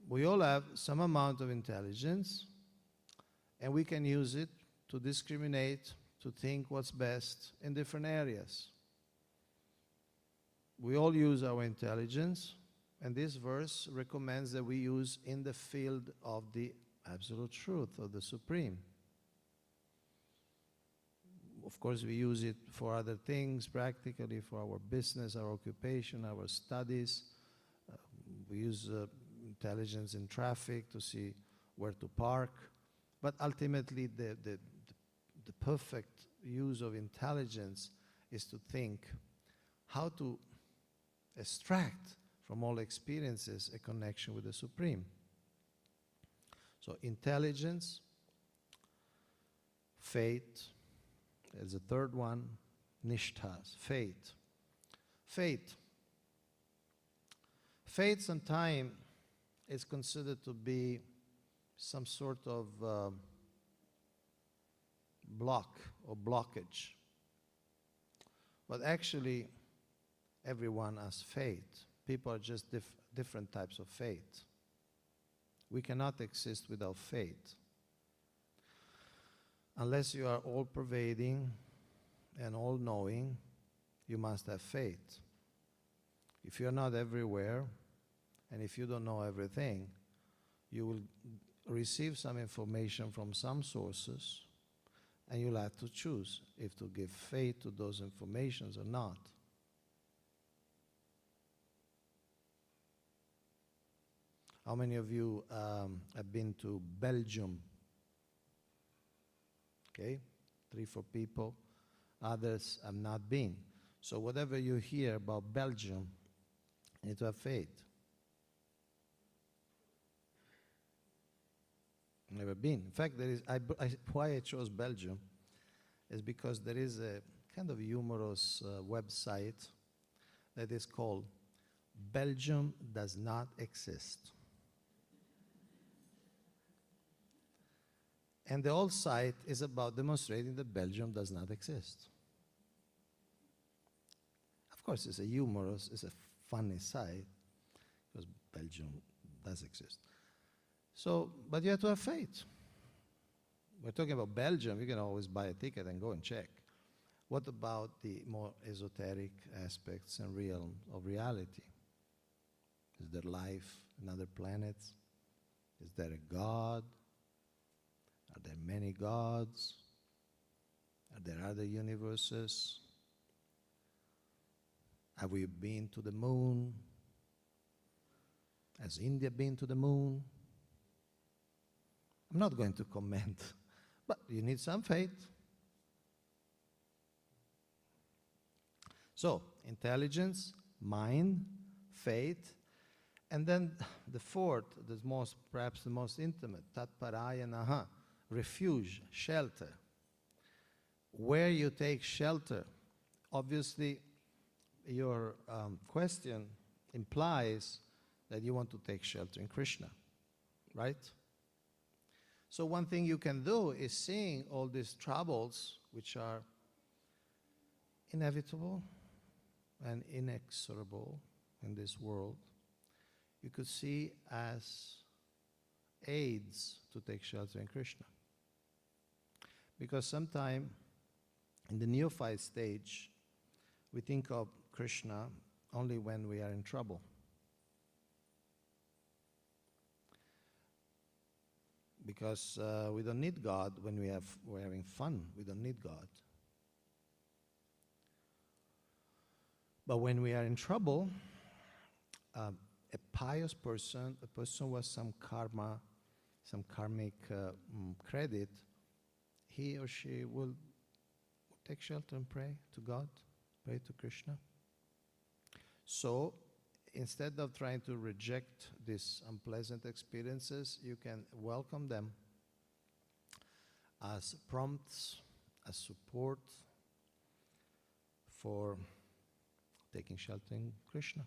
We all have some amount of intelligence, and we can use it to discriminate, to think what's best in different areas. We all use our intelligence, and this verse recommends that we use in the field of the absolute truth, of the Supreme. Of course, we use it for other things, practically, for our business, our occupation, our studies. We use intelligence in traffic to see where to park. But ultimately, the perfect use of intelligence is to think how to extract from all experiences a connection with the Supreme. So intelligence, faith, there's a third one, nishtas, faith. Faith. Faith sometimes is considered to be some sort of block or blockage. But actually, everyone has faith. People are just different types of faith. We cannot exist without faith. Unless you are all-pervading and all-knowing, you must have faith. If you're not everywhere, and if you don't know everything, you will receive some information from some sources, and you'll have to choose if to give faith to those informations or not. How many of you have been to Belgium? Okay, 3, 4 people. Others have not been. So whatever you hear about Belgium, you need to have faith. Never been. In fact, there is, why I chose Belgium is because there is a kind of humorous website that is called Belgium Does Not Exist. And the whole site is about demonstrating that Belgium does not exist. Of course, it's a humorous, it's a funny site, because Belgium does exist. So, but you have to have faith. We're talking about Belgium. You can always buy a ticket and go and check. What about the more esoteric aspects and realm of reality? Is there life in other planets? Is there a God? Are there many gods? Are there other universes? Have we been to the moon? Has India been to the moon? I'm not going to comment, but you need some faith. So, intelligence, mind, faith, and then the fourth, perhaps the most intimate, tatparayanaha, refuge, shelter. Where you take shelter. Obviously, your question implies that you want to take shelter in Krishna, right? So one thing you can do is seeing all these troubles, which are inevitable and inexorable in this world, you could see as aids to take shelter in Krishna. Because sometimes in the neophyte stage, we think of Krishna only when we are in trouble. Because we don't need God when we're having fun. We don't need God. But when we are in trouble, a pious person, a person with some karma, some karmic credit, he or she will take shelter and pray to God, pray to Krishna. So, instead of trying to reject these unpleasant experiences, you can welcome them as prompts, as support for taking shelter in Krishna.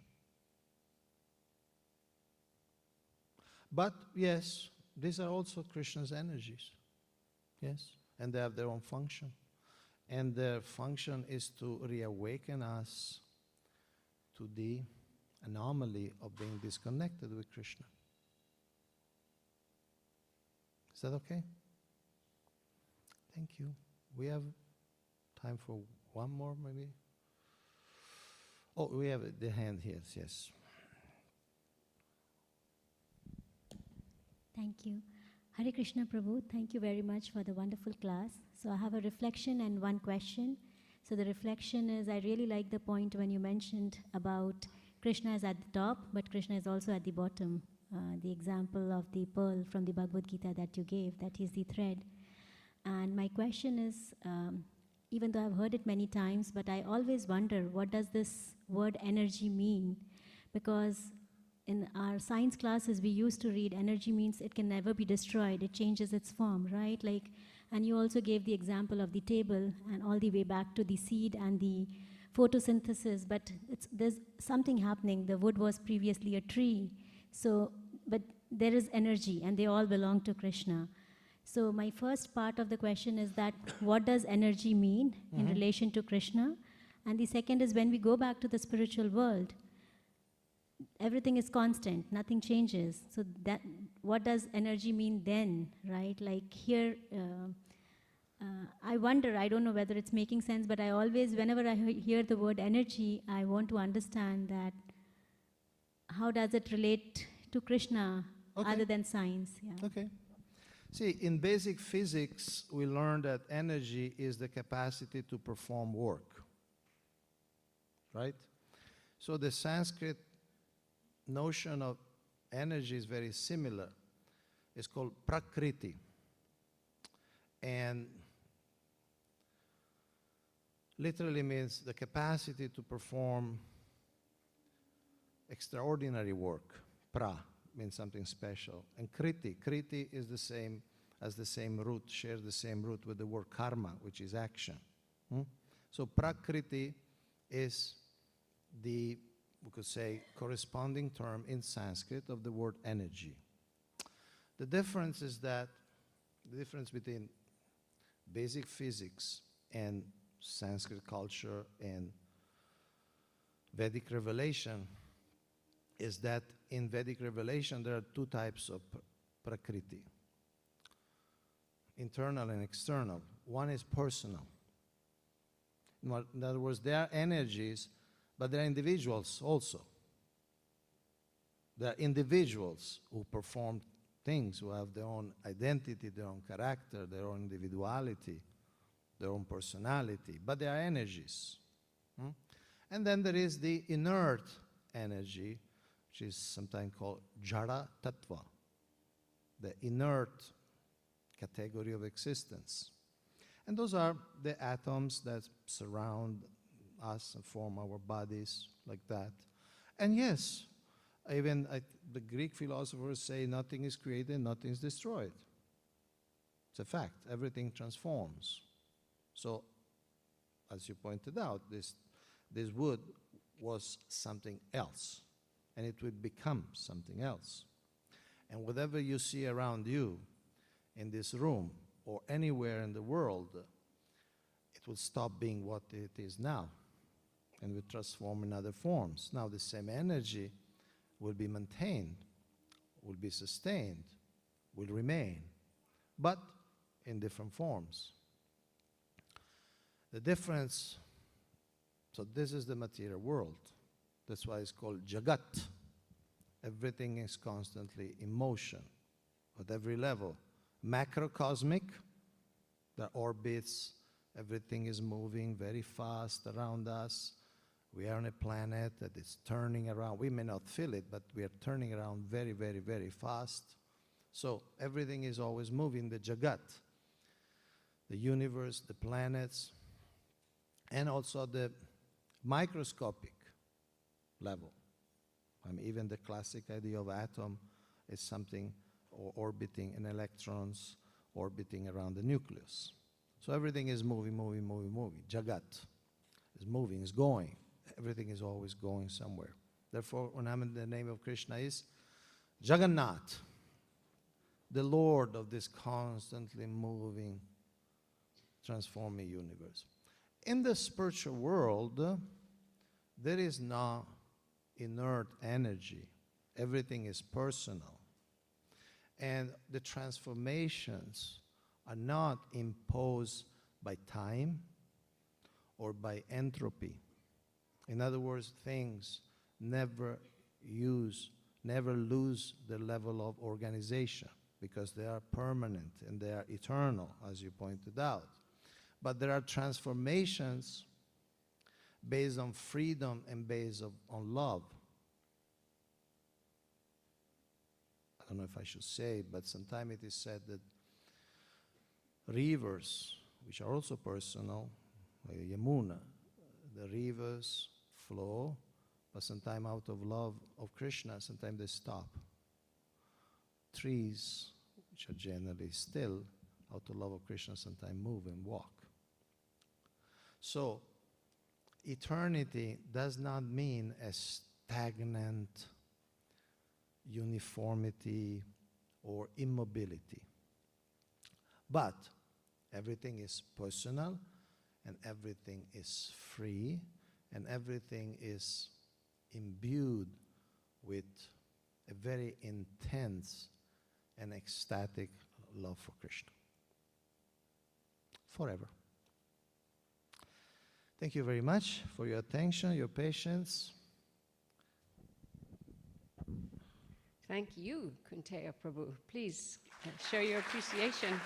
But yes, these are also Krishna's energies. Yes, and they have their own function. And their function is to reawaken us to the anomaly of being disconnected with Krishna. Is that okay? Thank you. We have time for one more, maybe? Oh, we have the hand here, yes. Thank you. Hare Krishna Prabhu, thank you very much for the wonderful class. So I have a reflection and one question. So the reflection is, I really like the point when you mentioned about Krishna is at the top, but Krishna is also at the bottom. The example of the pearl from the Bhagavad Gita that you gave, that is the thread. And my question is, even though I've heard it many times, but I always wonder, what does this word energy mean? Because in our science classes, we used to read energy means it can never be destroyed. It changes its form, right? Like, and you also gave the example of the table and all the way back to the seed and the photosynthesis. But there's something happening. The wood was previously a tree. So, but there is energy, and they all belong to Krishna. So my first part of the question is that what does energy mean in relation to Krishna? And the second is, when we go back to the spiritual world, everything is constant, nothing changes. So that, what does energy mean then, right? Like here, I wonder, I don't know whether it's making sense, but I always, whenever I hear the word energy, I want to understand that how does it relate to Krishna other than science? Yeah. Okay. See, in basic physics, we learned that energy is the capacity to perform work, right? So the Sanskrit notion of energy is very similar. It's called prakriti. And literally means the capacity to perform extraordinary work. Pra means something special. And kriti, kriti is the same as the same root, shares the same root with the word karma, which is action. So prakriti is the, we could say, corresponding term in Sanskrit of the word energy. The difference is that, the difference between basic physics and Sanskrit culture and Vedic revelation is that in Vedic revelation there are two types of prakriti, internal and external. One is personal. In other words, they are energies, but they are individuals also. They are individuals who perform things, who have their own identity, their own character, their own individuality, their own personality, but they are energies. And then there is the inert energy, which is sometimes called Jada Tattva, the inert category of existence. And those are the atoms that surround us and form our bodies like that. And yes, even the Greek philosophers say nothing is created, nothing is destroyed. It's a fact. Everything transforms. So, as you pointed out, this wood was something else, and it would become something else. And whatever you see around you in this room or anywhere in the world, it will stop being what it is now and will transform in other forms. Now the same energy will be maintained, will be sustained, will remain, but in different forms. The difference, so this is the material world. That's why it's called Jagat. Everything is constantly in motion at every level. Macrocosmic, the orbits, everything is moving very fast around us. We are on a planet that is turning around. We may not feel it, but we are turning around very, very, very fast. So everything is always moving, the Jagat, the universe, the planets, and also the microscopic level. I mean, even the classic idea of atom is something orbiting, and electrons orbiting around the nucleus. So everything is moving, moving, moving, moving. Jagat is moving, is going. Everything is always going somewhere. Therefore, the name of Krishna is Jagannath, the Lord of this constantly moving, transforming universe. In the spiritual world, there is no inert energy. Everything is personal. And the transformations are not imposed by time or by entropy. In other words, things never lose the level of organization because they are permanent and they are eternal, as you pointed out. But there are transformations based on freedom and based on love. I don't know if I should say it, but sometimes it is said that rivers, which are also personal, like Yamuna, the rivers flow, but sometimes out of love of Krishna, sometimes they stop. Trees, which are generally still, out of love of Krishna, sometimes move and walk. So, eternity does not mean a stagnant uniformity or immobility. But everything is personal, and everything is free, and everything is imbued with a very intense and ecstatic love for Krishna. Forever. Thank you very much for your attention, your patience. Thank you, Kunteya Prabhu. Please show your appreciation.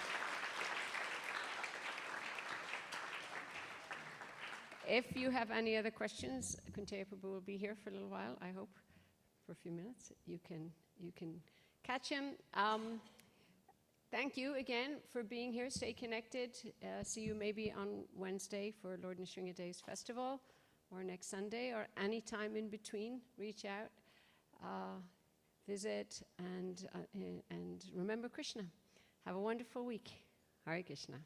If you have any other questions, Kunteya Prabhu will be here for a little while, I hope, for a few minutes. You can catch him. Thank you again for being here. Stay connected. See you maybe on Wednesday for Lord Nrsingadeva's festival, or next Sunday, or any time in between. Reach out, visit, and remember Krishna. Have a wonderful week. Hare Krishna.